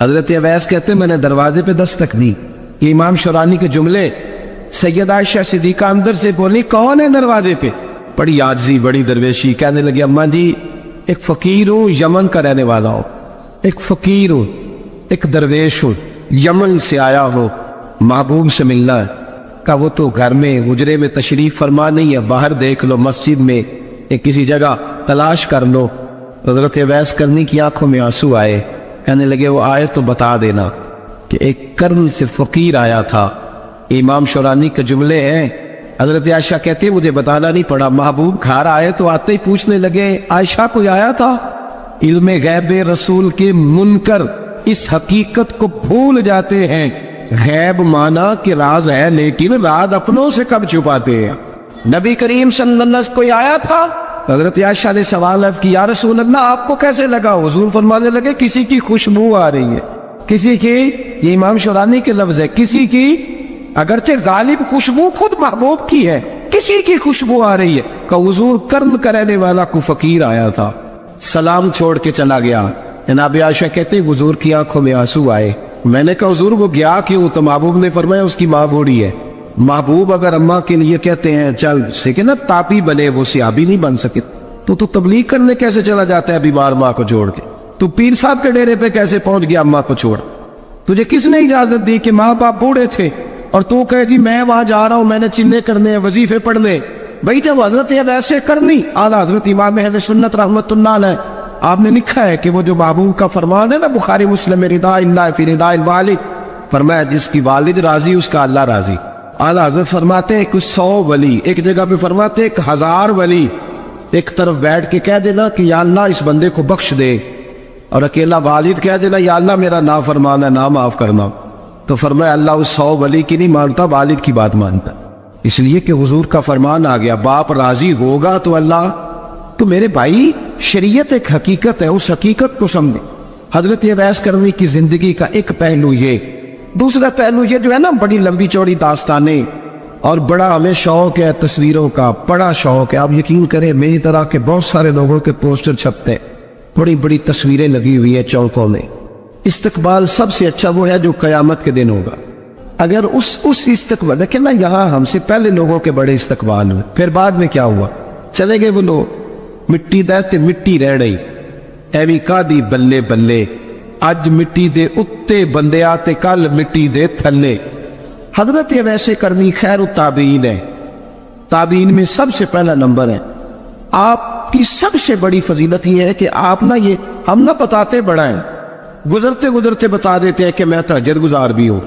حضرت اویس کہتے میں نے دروازے پہ دستک دی. یہ امام شورانی کے جملے. سید عائشہ صدیقہ اندر سے بولی کون ہے دروازے پہ؟ بڑی عاجزی، بڑی درویشی. کہنے لگی اماں جی ایک فقیر ہوں، یمن کا رہنے والا ہوں، ایک فقیر ہوں، ایک درویش ہوں، یمن سے آیا ہوں، محبوب سے ملنا ہے. کہا وہ تو گھر میں حجرے میں تشریف فرما نہیں ہے، باہر دیکھ لو، مسجد میں کسی جگہ تلاش کر لو. حضرت اویس کرنی کی آنکھوں میں آنسو آئے. کہنے لگے وہ آئے تو بتا دینا کہ ایک کرن سے فقیر آیا تھا. امام شورانی کے جملے ہیں. حضرت عائشہ کہتے مجھے بتانا نہیں پڑا، محبوب گھر آئے تو آتے ہی پوچھنے لگے عائشہ کوئی آیا تھا؟ علم غیب رسول کے منکر اس حقیقت کو بھول جاتے ہیں. غیب مانا کہ راز ہے لیکن راز اپنوں سے کب چھپاتے ہیں. نبی کریم صلی اللہ علیہ وسلم کوئی آیا تھا؟ حضرت عائشہ نے سوال کی یا رسول اللہ آپ کو کیسے لگا؟ حضور فرمانے لگے کسی کی خوشبو آ رہی ہے، کسی کی، یہ امام شورانی کے لفظ ہے، کسی کی، اگرچہ غالب خوشبو خود محبوب کی ہے، کسی کی خوشبو آ رہی ہے. کہ حضور کرم کرنے والا کو فقیر آیا تھا، سلام چھوڑ کے چلا گیا. جناب عائشہ کہتے حضور کی آنکھوں میں آنسو آئے. میں نے کہا حضور وہ گیا کیوں؟ تو محبوب نے فرمایا اس کی ماں بوڑھی ہے. محبوب اگر اماں کے لیے کہتے ہیں چل لیکن اب تاپی بنے، وہ صحابی نہیں بن سکے، تو تبلیغ کرنے کیسے چلا جاتا ہے بیمار ماں کو چھوڑ کے؟ تو پیر صاحب کے ڈیرے پہ کیسے پہنچ گیا اماں کو چھوڑ؟ تجھے کس نے اجازت دی کہ ماں باپ بوڑھے تھے اور تو کہے جی میں وہاں جا رہا ہوں، میں نے چلے کرنے ہیں، وظیفے پڑھنے؟ بھائی جب حضرت ویسے کرنی اعلیٰ حضرت امام اہل سنت رحمت اللہ علیہ آپ نے لکھا ہے کہ وہ جو محبوب کا فرمان ہے نا بخاری مسلم میں، رضا اللہ فی رضا الوالد، فرمایا جس کی والد راضی اس کا اللہ راضی. اعلیٰ حضرت فرماتے ہیں کہ 100 ولی، ایک جگہ پہ فرماتے ہیں 1000 ولی ایک طرف بیٹھ کے کہہ دینا کہ یا اللہ اس بندے کو بخش دے، اور اکیلا والد کہہ دینا یا اللہ میرا نافرمان ہے نہ معاف کرنا. تو فرمایا اللہ اس 100 ولی کی نہیں مانتا، والد کی بات مانتا. اس لیے کہ حضور کا فرمان آ گیا باپ راضی ہوگا تو اللہ. تو میرے بھائی شریعت ایک حقیقت ہے، اس حقیقت کو سمجھے. حضرت اویس کرنی کی زندگی کا ایک پہلو یہ، دوسرا پہلو یہ جو ہے نا بڑی لمبی چوڑی داستانیں اور بڑا ہمیں شوق ہے تصویروں کا، بڑا شوق ہے. آپ یقین کریں میری طرح کے بہت سارے لوگوں کے پوسٹر چھپتے ہیں، بڑی بڑی تصویریں لگی ہوئی ہیں چوکوں میں. استقبال سب سے اچھا وہ ہے جو قیامت کے دن ہوگا. اگر اس استقبال دیکھیں نا، یہاں ہم سے پہلے لوگوں کے بڑے استقبال ہوئے، پھر بعد میں کیا ہوا؟ چلے گئے وہ لوگ، مٹی دے مٹی رہ رہی ایویں کا دی بلے بلے، اج مٹی دے اتے بندے آتے کل مٹی دے تھلے. حضرت ویسے کرنی خیر التابعین ہے، تابعین میں سب سے پہلا نمبر ہے. آپ کی سب سے بڑی فضیلت یہ ہے کہ آپ نا، یہ ہم نہ بتاتے بڑا ہیں، گزرتے گزرتے بتا دیتے ہیں کہ میں تہجد گزار بھی ہوں،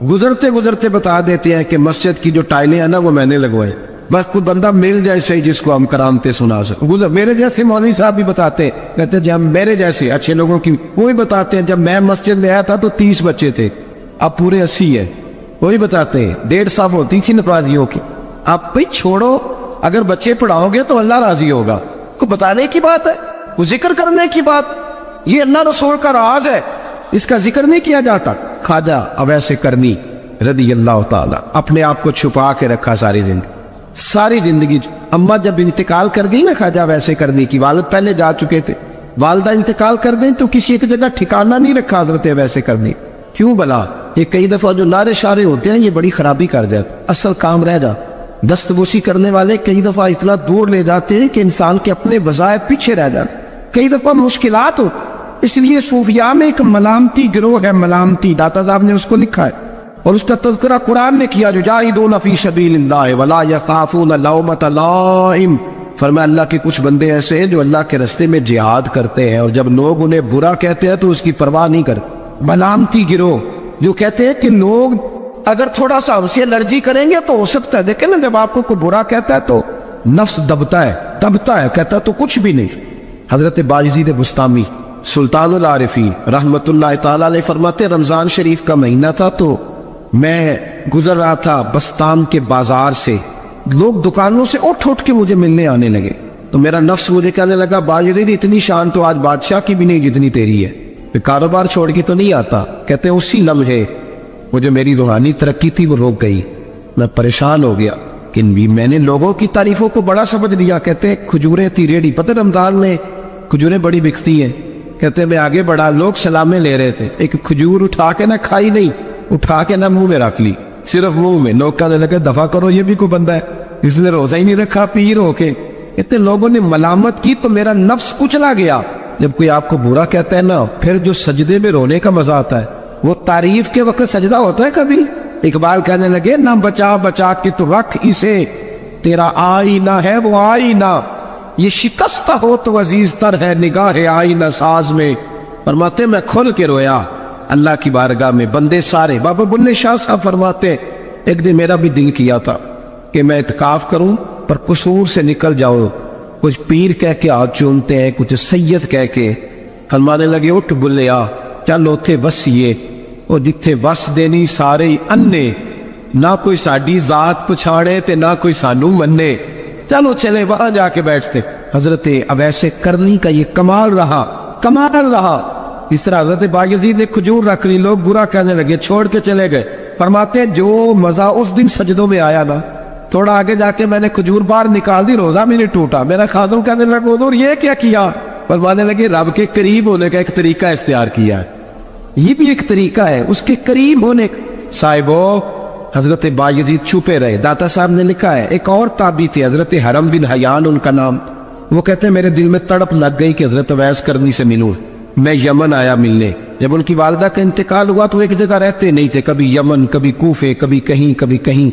گزرتے گزرتے بتا دیتے ہیں کہ مسجد کی جو ٹائلیں ہیں نا وہ میں نے لگوائے. بس کوئی بندہ مل جائے صحیح جس کو ہم کرامتے سنا سکیں. میرے جیسے مولوی صاحب بھی بتاتے، کہتے جب میرے جیسے اچھے لوگوں کی وہی بتاتے ہیں. جب میں مسجد میں آیا تھا تو 30 بچے تھے، اب پورے 80 ہے. وہی بتاتے ہیں 1.5 صاف ہوتی تھی نمازیوں کی. آپ بھائی چھوڑو، اگر بچے پڑھاؤ گے تو اللہ راضی ہوگا. کو بتانے کی بات ہے، وہ ذکر کرنے کی بات. یہ اللہ رسول کا راز ہے، اس کا ذکر نہیں کیا جاتا. خواجہ اویس کرنی رضی اللہ تعالیٰ اپنے آپ کو چھپا کے رکھا ساری زندگی. اماں جب انتقال کر گئی نا خواجہ اویس کرنی کی، والد پہلے جا چکے تھے، والدہ انتقال کر گئی تو کسی ایک جگہ ٹھکانہ نہیں رکھا حضرت اویس کرنی. کیوں بلا؟ یہ کئی دفعہ جو نعرے شارے ہوتے ہیں یہ بڑی خرابی کر جاتے، اصل کام رہ جاتا. دستبوسی کرنے والے کئی دفعہ اتنا دور لے جاتے ہیں کہ انسان کے اپنے وظائف پیچھے رہ جاتے، کئی دفعہ مشکلات ہو. اس لیے صوفیاء میں ایک ملامتی گروہ ہے، ملامتی، داتا صاحب نے اس کو لکھا ہے اور اس کا تذکرہ قرآن نے کیا، یجاہدون فی سبیل اللہ ولا یخافون لومۃ لائم. فرمایا اللہ کے کچھ بندے ایسے ہیں جو اللہ کے راستے میں جہاد کرتے ہیں اور جب لوگ انہیں برا کہتے ہیں تو اس کی پرواہ نہیں کرتے. ملامتی گروہ جو کہتے ہیں کہ لوگ اگر تھوڑا سا ہم سے الرجی کریں گے تو ہو سکتا ہے. دیکھیں نا، جب آپ کو کوئی برا کہتا ہے تو نفس دبتا ہے، کہتا ہے تو کچھ بھی نہیں. حضرت بایزید بسطامی سلطان العارفین رحمت اللہ تعالیٰ علیہ فرماتے، رمضان شریف کا مہینہ تھا تو میں گزر رہا تھا بستان کے بازار سے، لوگ دکانوں سے اٹھ کے مجھے ملنے آنے لگے تو میرا نفس مجھے کہنے لگا، بایزید اتنی شان تو آج بادشاہ کی بھی نہیں جتنی تیری ہے، پھر کاروبار چھوڑ کے تو نہیں آتا. کہتے ہیں اسی لمحے وہ جو میری روحانی ترقی تھی وہ رک گئی، میں پریشان ہو گیا کہ میں نے لوگوں کی تعریفوں کو بڑا سمجھ لیا. کہتے ہیں کھجوریں تھی ریڈی، پتہ رمضان میں کھجوریں بڑی بکتی ہیں. کہتے ہیں میں آگے بڑھا، لوگ سلامیں لے رہے تھے، ایک کھجور اٹھا کے نہ کھائی نہیں، اٹھا کے نہ منہ میں رکھ لی، صرف منہ میں. لوگ کہنے لگے دفع کرو، یہ بھی کوئی بندہ ہے اس نے روزہ ہی نہیں رکھا پیر ہو کے. اتنے لوگوں نے ملامت کی تو میرا نفس کچلا گیا. جب کوئی آپ کو برا کہتا ہے نا، پھر جو سجدے میں رونے کا مزہ آتا ہے وہ تعریف کے وقت سجدہ ہوتا ہے کبھی. اقبال کہنے لگے، نہ بچا کے تو رکھ اسے، تیرا آئینہ ہے وہ آئینہ، یہ شکستہ ہو تو عزیز تر ہے نگاہ آئینہ ساز میں. فرماتے میں کھل کے رویا اللہ کی بارگاہ میں. بندے سارے، بابا بلے شاہ صاحب فرماتے ایک دن میرا بھی دل کیا تھا کہ میں اعتکاف کروں پر قصور سے نکل جاؤں. کچھ پیر کہہ کے ہاتھ چومتے ہیں، کچھ سید کہہ کے. فرمانے لگے اٹھ بلیا چل اوتھے وسیے، اور جتھے وس دینی سارے انے، نہ کوئی ساڈی ذات پچھاڑے تے نہ کوئی سانو منے. چلو چلے وہاں جا کے بیٹھتے. حضرت اویس کرنی کا یہ کمال رہا. اس طرح حضرت بایزید نے کھجور رکھ لی، لوگ برا کہنے لگے، چھوڑ کے چلے گئے. فرماتے ہیں جو مزہ اس دن سجدوں میں آیا نا، تھوڑا آگے جا کے میں نے کھجور باہر نکال دی، روزہ میں نہیں ٹوٹا. میرا خادم کہنے لگا حضور یہ کیا کیا؟ فرمانے لگے رب کے قریب ہونے کا ایک طریقہ اختیار کیا ہے، یہ بھی ایک طریقہ ہے اس کے قریب ہونے کا. صاحبو حضرت بایزید چھپے رہے. داتا صاحب نے لکھا ہے ایک اور تابعی تھے حضرت حرم بن حیان ان کا نام. وہ کہتے ہیں میرے دل میں تڑپ لگ گئی کہ حضرت اویس کرنی سے ملوں. میں یمن آیا ملنے. جب ان کی والدہ کا انتقال ہوا تو ایک جگہ رہتے نہیں تھے، کبھی یمن، کبھی کوفے، کبھی کہیں.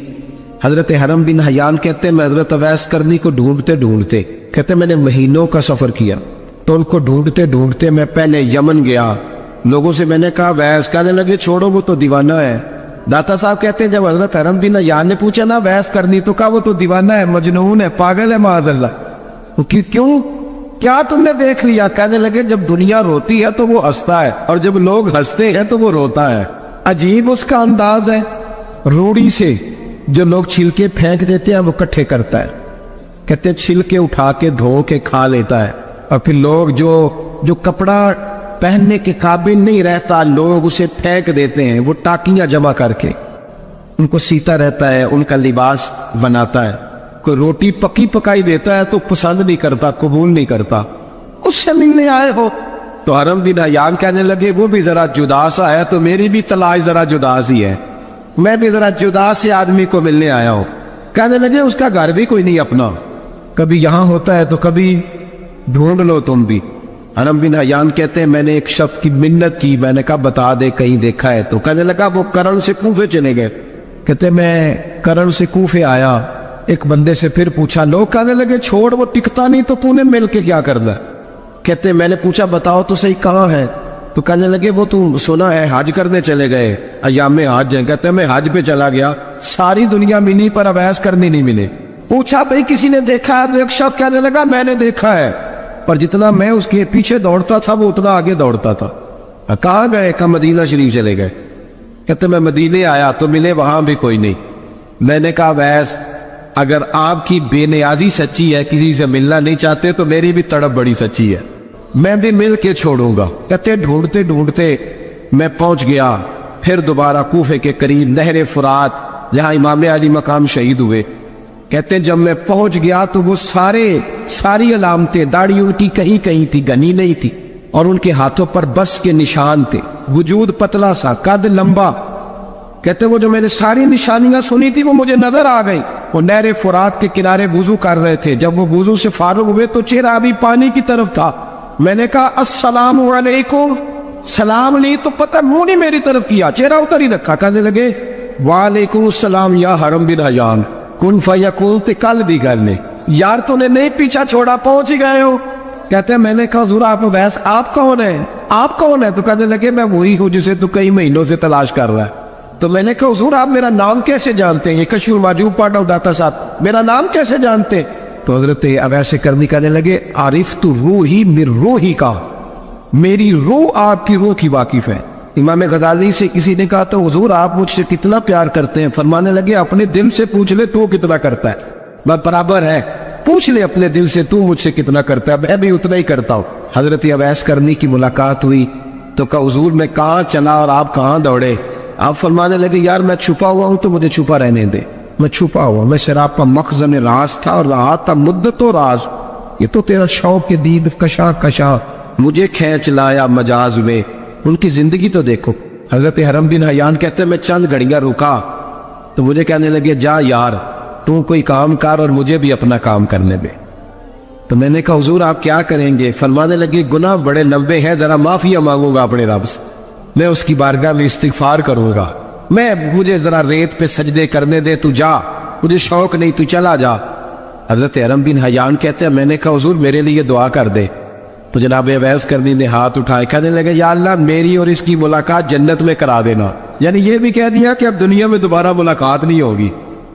حضرت حرم بن حیان کہتے ہیں میں حضرت اویس کرنی کو ڈھونڈتے کہتے میں نے مہینوں کا سفر کیا تو ان کو ڈھونڈتے میں پہلے یمن گیا. لوگوں سے میں نے کہا اویس، کہنے لگے چھوڑو وہ تو دیوانہ ہے. داتا صاحب کہتے ہیں جب حضرت حرم بن حیان نے پوچھا نا اویس کرنی، تو کہا وہ تو دیوانہ ہے، مجنون ہے، پاگل ہے معاذ اللہ. کیوں؟ کیا تم نے دیکھ لیا؟ کہنے لگے جب دنیا روتی ہے تو وہ ہنستا ہے اور جب لوگ ہنستے ہیں تو وہ روتا ہے. عجیب اس کا انداز ہے. روڑی سے جو لوگ چھلکے پھینک دیتے ہیں وہ کٹھے کرتا ہے. کہتے ہیں چھلکے اٹھا کے دھو کے کھا لیتا ہے. اور پھر لوگ جو کپڑا پہننے کے قابل نہیں رہتا، لوگ اسے پھینک دیتے ہیں، وہ ٹاکیاں جمع کر کے. ان کو سیتا رہتا ہے، ان کا لباس بناتا ہے، کوئی روٹی پکی پکائی دیتا ہے تو پسند نہیں کرتا، قبول نہیں کرتا، اس سے ملنے آئے ہو؟ تو حرم بن حیان کہنے لگے وہ بھی ذرا جدا سا ہے تو میری بھی تلاش ذرا جدا سی ہے، میں بھی ذرا جدا سے آدمی کو ملنے آیا ہوں۔ کہنے لگے اس کا گھر بھی کوئی نہیں اپنا، کبھی یہاں ہوتا ہے تو کبھی ڈھونڈ لو تم بھی۔ حرم بن حیان کہتے ہیں میں نے ایک شخص کی منت کی، میں نے کہا بتا دے کہیں دیکھا ہے تو؟ کہنے لگا وہ کرن سے کوفے چلے گئے۔ کہتے میں کرن سے کوفے آیا، ایک بندے سے پھر پوچھا، لوگ کہنے لگے چھوڑ وہ ٹکتا نہیں تو نے مل کے کیا کرنا ہے؟ کہتے میں نے پوچھا بتاؤ تو صحیح کہاں ہے؟ تو کہنے لگے وہ تم سنا ہے حج کرنے چلے گئے، ایام حج ہیں۔ کہتے میں حج پہ چلا گیا، ساری دنیا ملی پر اویس کرنی نہیں ملے۔ پوچھا بھئی کسی نے دیکھا ہے؟ تو ایک شخص کہنے لگا میں نے دیکھا ہے، پر جتنا میں اس کے پیچھے دوڑتا تھا وہ اتنا آگے دوڑتا تھا۔ کہاں گئے؟ کہ مدینہ شریف چلے گئے۔ کہتے میں مدینے آیا تو ملے وہاں بھی کوئی نہیں۔ میں نے کہا ویس اگر آپ کی بے نیازی سچی ہے، کسی سے ملنا نہیں چاہتے، تو میری بھی تڑپ بڑی سچی ہے، میں بھی مل کے چھوڑوں گا۔ کہتے ڈھونڈتے ڈھونڈتے میں پہنچ گیا پھر دوبارہ کوفے کے قریب نہر فرات جہاں امام علی مقام شہید ہوئے۔ کہتے جب میں پہنچ گیا تو وہ ساری علامتیں، داڑھی ان کی کہیں کہیں تھی، گنی نہیں تھی، اور ان کے ہاتھوں پر بس کے نشان تھے، وجود پتلا سا، قد لمبا۔ کہتے وہ جو میں نے ساری نشانیاں سنی تھی وہ مجھے نظر آ گئی۔ وہ نہر فرات کے کنارے وضو کر رہے تھے، جب وہ وضو سے فارغ ہوئے تو چہرہ ابھی پانی کی طرف تھا۔ میں نے کہا السلام علیکم، سلام لی تو پتہ منہ نہیں میری طرف کیا، چہرہ ادھر ہی رکھا۔ کہنے لگے وعلیکم السلام یا حرم بن حیان، کن فیکون تے کل دی گل نے، یار تو نے نہیں پیچھا چھوڑا، پہنچ ہی گئے ہو۔ کہتے ہیں میں نے کہا حضور آپ ویس آپ کون ہیں؟ آپ کون ہیں؟ تو کہنے لگے میں وہی ہوں جسے تو کئی مہینوں سے تلاش کر رہا ہے۔ تو میں نے کہا حضور آپ میرا نام کیسے جانتے ہیں؟ یہ کشف المحجوب پڑھ رہا ہوں داتا صاحب، میرا نام کیسے جانتے ہیں؟ تو حضرت اویس کرنی کہنے لگے عرفت روحی من روحی کا، میری روح آپ کی روح کی واقف ہے۔ امام غزالی سے کسی نے کہا تو حضور آپ مجھ سے کتنا پیار کرتے ہیں؟ فرمانے لگے اپنے دل سے پوچھ لے تو کتنا کرتا ہے، میں برابر ہے، پوچھ لے اپنے دل سے تو مجھ سے کتنا کرتا ہے، میں بھی اتنا ہی کرتا ہوں۔ حضرت اویس کرنی کی ملاقات ہوئی تو کہا حضور میں کہاں چلا اور آپ کہاں دوڑے؟ آپ فرمانے لگے یار میں چھپا ہوا ہوں تو مجھے چھپا رہنے دے، میں چھپا ہوا، میں شراب کا مخزن راز تھا اور رہا تھا مدت و راز، یہ تو تیرا شوق کے دید کشا کشا مجھے کھینچ لایا مجاز میں۔ ان کی زندگی تو دیکھو۔ حضرت حرم بن حیان کہتے ہیں میں چند گھڑیاں رکا تو مجھے کہنے لگے جا یار تو کوئی کام کر اور مجھے بھی اپنا کام کرنے دے۔ تو میں نے کہا حضور آپ کیا کریں گے؟ فرمانے لگے گناہ بڑے لمبے ہیں، ذرا معافیاں مانگوں گا اپنے رب سے، میں اس کی بارگاہ میں استغفار کروں گا، مجھے ذرا ریت پہ سجدے کرنے دے، تو جا، مجھے شوق نہیں، تو چلا جا۔ حضرت حرم بن حیان کہتے ہیں میں نے کہا حضور میرے لیے دعا کر دے۔ تو جناب اویس کرنی نے ہاتھ اٹھائے، کہنے لگے یا اللہ میری اور اس کی ملاقات جنت میں کرا دینا، یعنی یہ بھی کہہ دیا کہ اب دنیا میں دوبارہ ملاقات نہیں ہوگی۔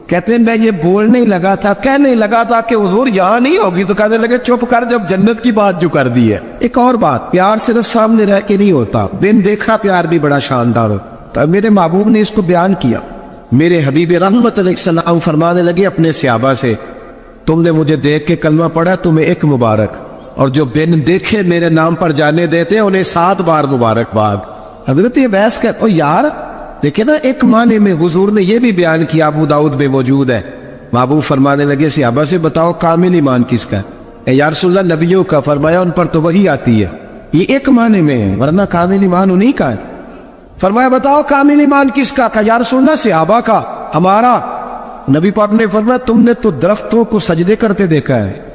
کہتے ہیں میں یہ بولنے لگا تھا، کہنے لگا تھا کہ حضور یہاں نہیں ہوگی، تو کہنے لگے چپ کر، جب جنت کی بات جو کر دی ہے۔ ایک اور بات، پیار صرف سامنے رہ کے نہیں ہوتا، بن دیکھا پیار بھی بڑا شاندار ہوتا۔ میرے محبوب نے اس کو بیان کیا، میرے حبیب رحمت علیہ السلام فرمانے لگے اپنے صحابہ سے تم نے مجھے دیکھ کے کلمہ پڑھا تمہیں ایک مبارک، اور جو بن دیکھے میرے نام پر جانے دیتے ہیں انہیں 7 بار مبارکباد۔ حضرت اویس کہتے ہیں یار دیکھیں نا، ایک معنی میں حضور نے یہ بھی بیان کیا، ابو داؤد میں موجود ہے۔ محبوب فرمانے لگے صحابہ سے بتاؤ کامل ایمان کس کا ہے؟ یا رسول اللہ نبیوں کا۔ فرمایا ان پر تو وہی آتی ہے، یہ ایک معنی میں ہے، ورنہ کامل ایمان انہی کا ہے۔ فرمایا بتاؤ کامل ایمان کس کا؟ کہا یا رسول اللہ صحابہ کا، ہمارا۔ نبی پاک نے فرمایا تم نے تو درختوں کو سجدے کرتے دیکھا ہے،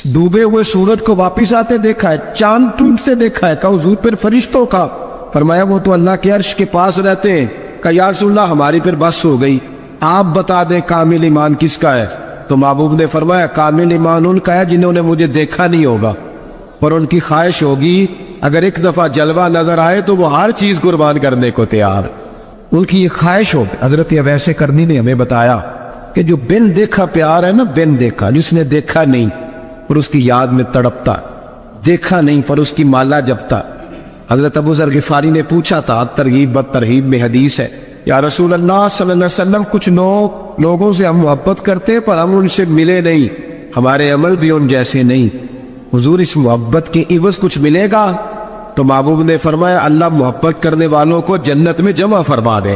ڈوبے ہوئے سورج کو واپس آتے دیکھا ہے، چاند ٹوٹتے دیکھا ہے۔ کہا حضور پھر فرشتوں کا؟ فرمایا وہ تو اللہ کے عرش کے پاس رہتے ہیں۔ کہا یا رسول اللہ ہماری پھر بس ہو گئی، آپ بتا دیں کامل ایمان کس کا ہے؟ تو محبوب نے فرمایا کامل ایمان ان کا ہے جنہوں نے مجھے دیکھا نہیں ہوگا پر ان کی خواہش ہوگی اگر ایک دفعہ جلوہ نظر آئے تو وہ ہر چیز قربان کرنے کو تیار، ان کی یہ خواہش ہو۔ حضرت اویس کرنی نے ہمیں بتایا کہ جو بن دیکھا پیار ہے نا، بن دیکھا، جس نے دیکھا نہیں پر اس کی یاد میں تڑپتا، دیکھا نہیں پر اس کی مالا جپتا۔ حضرت ابو ذر غفاری نے پوچھا تھا، ترغیب و ترہیب میں حدیث ہے، یا رسول اللہ صلی اللہ علیہ وسلم کچھ لوگوں سے ہم محبت کرتے پر ہم ان سے ملے نہیں، ہمارے عمل بھی ان جیسے نہیں، حضور اس محبت کے عوض کچھ ملے گا؟ تو محبوب نے فرمایا اللہ محبت کرنے والوں کو جنت میں جمع فرما دے۔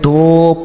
2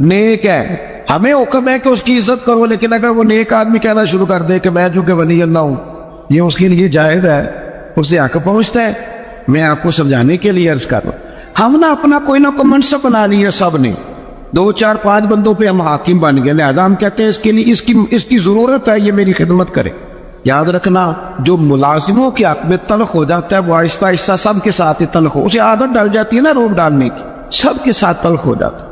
نیک ہے, ہمیں حکم ہے کہ اس کی عزت کرو, لیکن اگر وہ نیک آدمی کہنا شروع کر دے کہ میں جو کہ ولی اللہ ہوں, یہ اس کے لیے جائز ہے, اسے حق پہنچتا ہے. میں آپ کو سمجھانے کے لیے عرض کر رہا ہوں, ہم نے اپنا کوئی نہ کوئی منصب بنا لیا سب نے, 2 4 5 بندوں پہ ہم حاکم بن گئے, لہذا ہم کہتے ہیں اس کے لیے اس کی ضرورت ہے, یہ میری خدمت کرے. یاد رکھنا, جو ملازموں کے حق میں تلخ ہو جاتا ہے وہ آہستہ آہستہ سب کے ساتھ ہی تلخ ہو, اسے عادت ڈال جاتی ہے نا روب ڈالنے کی, سب کے ساتھ تلخ ہو جاتا ہے.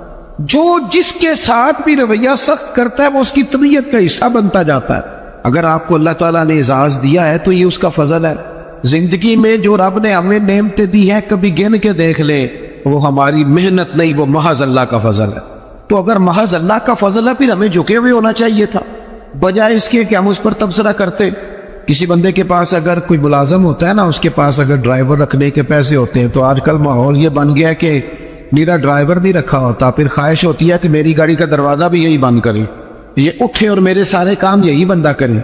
جو جس کے ساتھ بھی رویہ سخت کرتا ہے وہ اس کی طبیعت کا حصہ بنتا جاتا ہے. اگر آپ کو اللہ تعالیٰ نے اعزاز دیا ہے تو یہ اس کا فضل ہے. زندگی میں جو رب نے ہمیں نعمتیں دی ہیں کبھی گن کے دیکھ لے, وہ ہماری محنت نہیں, وہ محض اللہ کا فضل ہے. تو اگر محض اللہ کا فضل ہے پھر ہمیں جھکے ہوئے ہونا چاہیے تھا, بجائے اس کے کہ ہم اس پر تبصرہ کرتے. کسی بندے کے پاس اگر کوئی ملازم ہوتا ہے نا, اس کے پاس اگر ڈرائیور رکھنے کے پیسے ہوتے ہیں, تو آج کل ماحول یہ بن گیا کہ میرا ڈرائیور نہیں رکھا ہوتا, پھر خواہش ہوتی ہے کہ میری گاڑی کا دروازہ بھی یہی بند کرے, یہ اٹھے اور میرے سارے کام یہی بندہ کرے.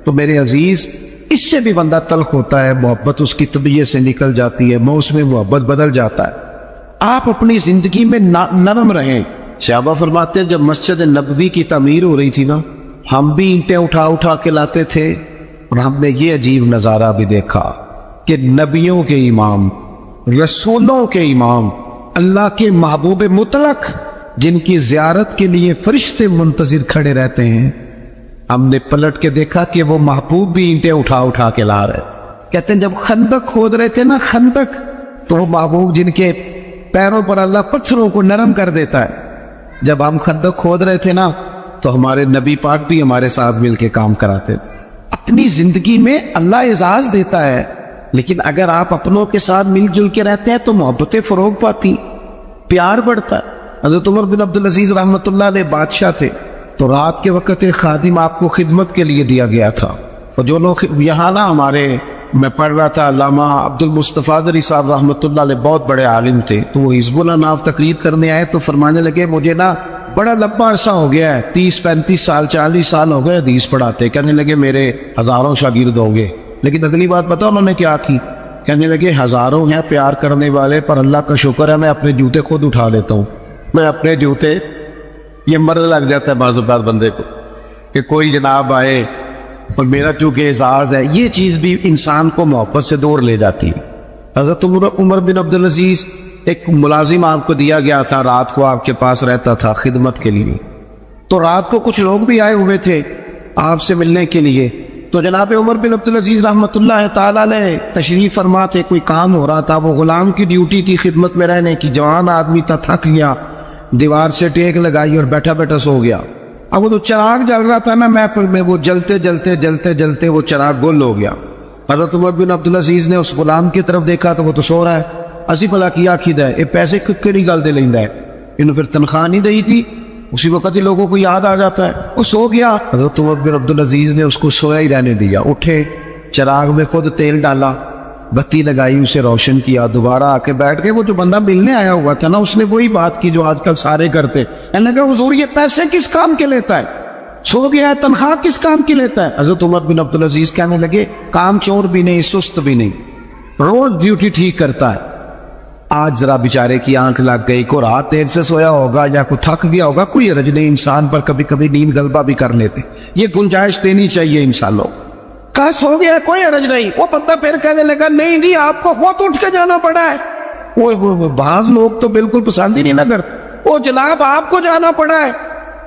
تو میرے عزیز, اس سے بھی بندہ تلخ ہوتا ہے, محبت اس کی طبیعت سے نکل جاتی ہے, موسم محبت بدل جاتا ہے. آپ اپنی زندگی میں نرم رہیں. صحابہ فرماتے ہیں جب مسجد نبوی کی تعمیر ہو رہی تھی نا, ہم بھی اینٹیں اٹھا اٹھا کے لاتے تھے, اور ہم نے یہ عجیب نظارہ بھی دیکھا کہ نبیوں کے امام, رسولوں کے امام, اللہ کے محبوب مطلق, جن کی زیارت کے لیے فرشتے منتظر کھڑے رہتے ہیں, ہم نے پلٹ کے دیکھا کہ وہ محبوب بھی اینٹیں اٹھا اٹھا کے لا رہے تھے. کہتے ہیں جب خندق کھود رہے تھے نا, خندق, تو وہ محبوب جن کے پیروں پر اللہ پتھروں کو نرم کر دیتا ہے, جب ہم خندق کھود رہے تھے نا تو ہمارے نبی پاک بھی ہمارے ساتھ مل کے کام کراتے تھے. اپنی زندگی میں اللہ اعزاز دیتا ہے, لیکن اگر آپ اپنوں کے ساتھ مل جل کے رہتے ہیں تو محبتیں فروغ پاتی, پیار بڑھتا ہے. حضرت عمر بن عبدالعزیز رحمۃ اللہ علیہ بادشاہ تھے, تو رات کے وقت ایک خادم آپ کو خدمت کے لیے دیا گیا تھا. اور جو لوگ یہاں نا, ہمارے میں پڑھ رہا تھا, علامہ عبد المصطفیٰ دری صاحب رحمۃ اللہ علیہ بہت بڑے عالم تھے, تو وہ حزب اللہ ناف تقریر کرنے آئے تو فرمانے لگے مجھے نا بڑا لمبا عرصہ ہو گیا ہے, 30 35 سال 40 سال ہو گئے حدیث پڑھاتے. کہنے لگے میرے ہزاروں شاگرد ہوں گے. لیکن اگلی بات پتا انہوں نے کیا کی, کہنے لگے ہزاروں ہیں پیار کرنے والے, پر اللہ کا شکر ہے میں اپنے جوتے خود اٹھا لیتا ہوں. میں اپنے جوتے, یہ مرض لگ جاتا ہے بعض اوقات بندے کو کہ کوئی جناب آئے اور میرا چونکہ اعزاز ہے, یہ چیز بھی انسان کو محبت سے دور لے جاتی ہے. حضرت عمر بن عبدالعزیز, ایک ملازم آپ کو دیا گیا تھا, رات کو آپ کے پاس رہتا تھا خدمت کے لیے. تو رات کو کچھ لوگ بھی آئے ہوئے تھے آپ سے ملنے کے لیے, تو جناب عمر بن عبدالعزیز رحمۃ اللہ تعالیٰ علیہ تشریف فرما تھے. کوئی کام ہو رہا تھا, وہ غلام کی ڈیوٹی تھی خدمت میں رہنے کی, جوان آدمی تھا, تھک گیا, دیوار سے ٹیک لگائی اور بیٹھا بیٹھا سو گیا. اب وہ تو چراغ جل رہا تھا نا محفل میں, وہ جلتے جلتے جلتے جلتے وہ چراغ گل ہو گیا. حضرت عمر بن عبدالعزیز نے اس غلام کی طرف دیکھا تو وہ تو سو رہا ہے. اسی بھلا کیا کھدا ہے, یہ پیسے کیڑی گل دے لیندا ہے, انہوں پھر تنخواہ نہیں دی تھی, اسی وقت ہی لوگوں کو یاد آ جاتا ہے, وہ سو گیا. حضرت عمر بن عبدالعزیز نے اس کو سویا ہی رہنے دیا, اٹھے, چراغ میں خود تیل ڈالا, بتی لگائی, اسے روشن کیا, دوبارہ آ کے بیٹھ گئے. وہ جو بندہ ملنے آیا ہوا تھا نا, اس نے وہی بات کی جو آج کل سارے کرتے. کہنے لگا حضور یہ پیسے کس کام کے لیتا ہے, سو گیا ہے, تنخواہ کس کام کی لیتا ہے. حضرت عمر بن عبدالعزیز کہنے لگے کام چور بھی نہیں, سست بھی نہیں, روز ڈیوٹی ٹھیک کرتا ہے. آج ذرا بیچارے کی آنکھ لگ گئی, کو رات دیر سے سویا ہوگا یا کو تھک گیا ہوگا, کوئی حرج نہیں, انسان پر کبھی کبھی نیند غلبہ بھی کر لیتے, یہ گنجائش دینی چاہیے انسانوں. کہا سو گیا کوئی حرج نہیں. وہ بندہ پھر کہنے لگا نہیں جی آپ کو خود اٹھ کے جانا پڑا ہے. وہ بعض لوگ تو بالکل پسند ہی نہیں نہ کرتے, وہ جناب آپ کو جانا پڑا ہے.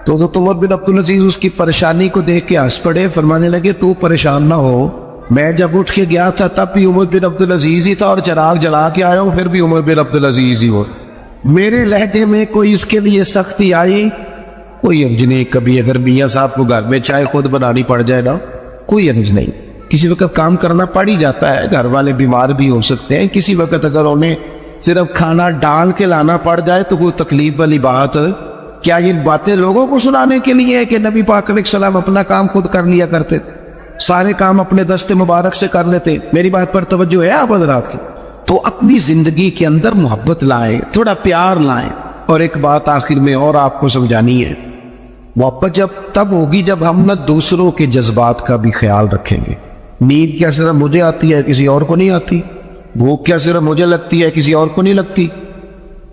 تو عمر بن عبدالعزیز اس کی پریشانی کو دیکھ کے ہنس پڑے, فرمانے لگے تو پریشان نہ ہو, میں جب اٹھ کے گیا تھا تب بھی عمر بن عبدالعزیز ہی تھا, اور چراغ جلا کے آیا ہوں پھر بھی عمر بن عبدالعزیز ہی ہو. میرے لہجے میں کوئی اس کے لیے سختی آئی کوئی حرج نہیں. کبھی اگر میاں صاحب کو گھر میں چائے خود بنانی پڑ جائے نا, کوئی حرج نہیں. کسی وقت کام کرنا پڑ ہی جاتا ہے, گھر والے بیمار بھی ہو سکتے ہیں, کسی وقت اگر انہیں صرف کھانا ڈال کے لانا پڑ جائے تو کوئی تکلیف والی بات. کیا یہ باتیں لوگوں کو سنانے کے لیے ہے کہ نبی پاک علیہ السلام اپنا کام خود کر لیا کرتے تھے, سارے کام اپنے دست مبارک سے کر لیتے؟ میری بات پر توجہ ہے آپ حضرات کی؟ تو اپنی زندگی کے اندر محبت لائیں, تھوڑا پیار لائیں. اور ایک بات آخر میں اور آپ کو سمجھانی ہے, محبت جب تب ہوگی جب ہم نہ دوسروں کے جذبات کا بھی خیال رکھیں گے. نیند کیا صرف مجھے آتی ہے کسی اور کو نہیں آتی, بھوک کیا صرف مجھے لگتی ہے کسی اور کو نہیں لگتی,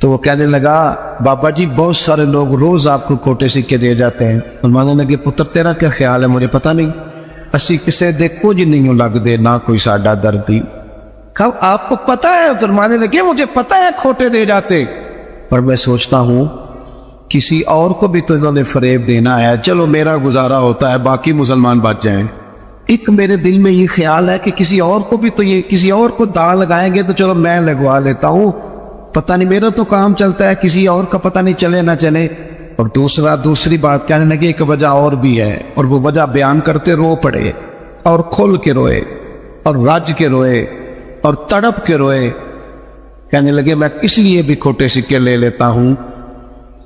تو وہ کہنے لگا بابا جی بہت سارے لوگ روز آپ کو کھوٹے سکے دے جاتے ہیں۔ فرمانے لگے پتر تیرا کیا خیال ہے، مجھے پتہ نہیں، اسی کسے دے کچھ نہیں لگ دے نہ کوئی ساڈا دردی۔ کہا آپ کو پتہ ہے؟ فرمانے لگے مجھے پتہ ہے کھوٹے دے جاتے، پر میں سوچتا ہوں کسی اور کو بھی تو انہوں نے فریب دینا ہے، چلو میرا گزارا ہوتا ہے باقی مسلمان بچ جائیں۔ ایک میرے دل میں یہ خیال ہے کہ کسی اور کو بھی تو یہ کسی اور کو داغ لگائیں گے تو چلو میں لگوا لیتا ہوں، پتہ نہیں میرا تو کام چلتا ہے، کسی اور کا پتہ نہیں چلے نہ چلے۔ اور دوسری بات کہنے لگے ایک وجہ اور بھی ہے، اور وہ وجہ بیان کرتے رو پڑے اور کھل کے روئے اور رج کے روئے اور تڑپ کے روئے۔ کہنے لگے میں کس لیے بھی کھوٹے سکے لے لیتا ہوں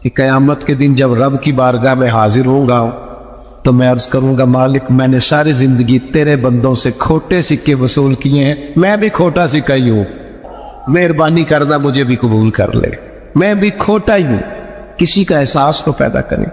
کہ قیامت کے دن جب رب کی بارگاہ میں حاضر ہوں گا تو میں عرض کروں گا مالک میں نے ساری زندگی تیرے بندوں سے کھوٹے سکے وصول کیے ہیں، میں بھی کھوٹا سکہ ہی ہوں، مہربانی کردہ مجھے بھی قبول کر لے، میں بھی کھوٹا ہی ہوں۔ کسی کا احساس تو پیدا کریں۔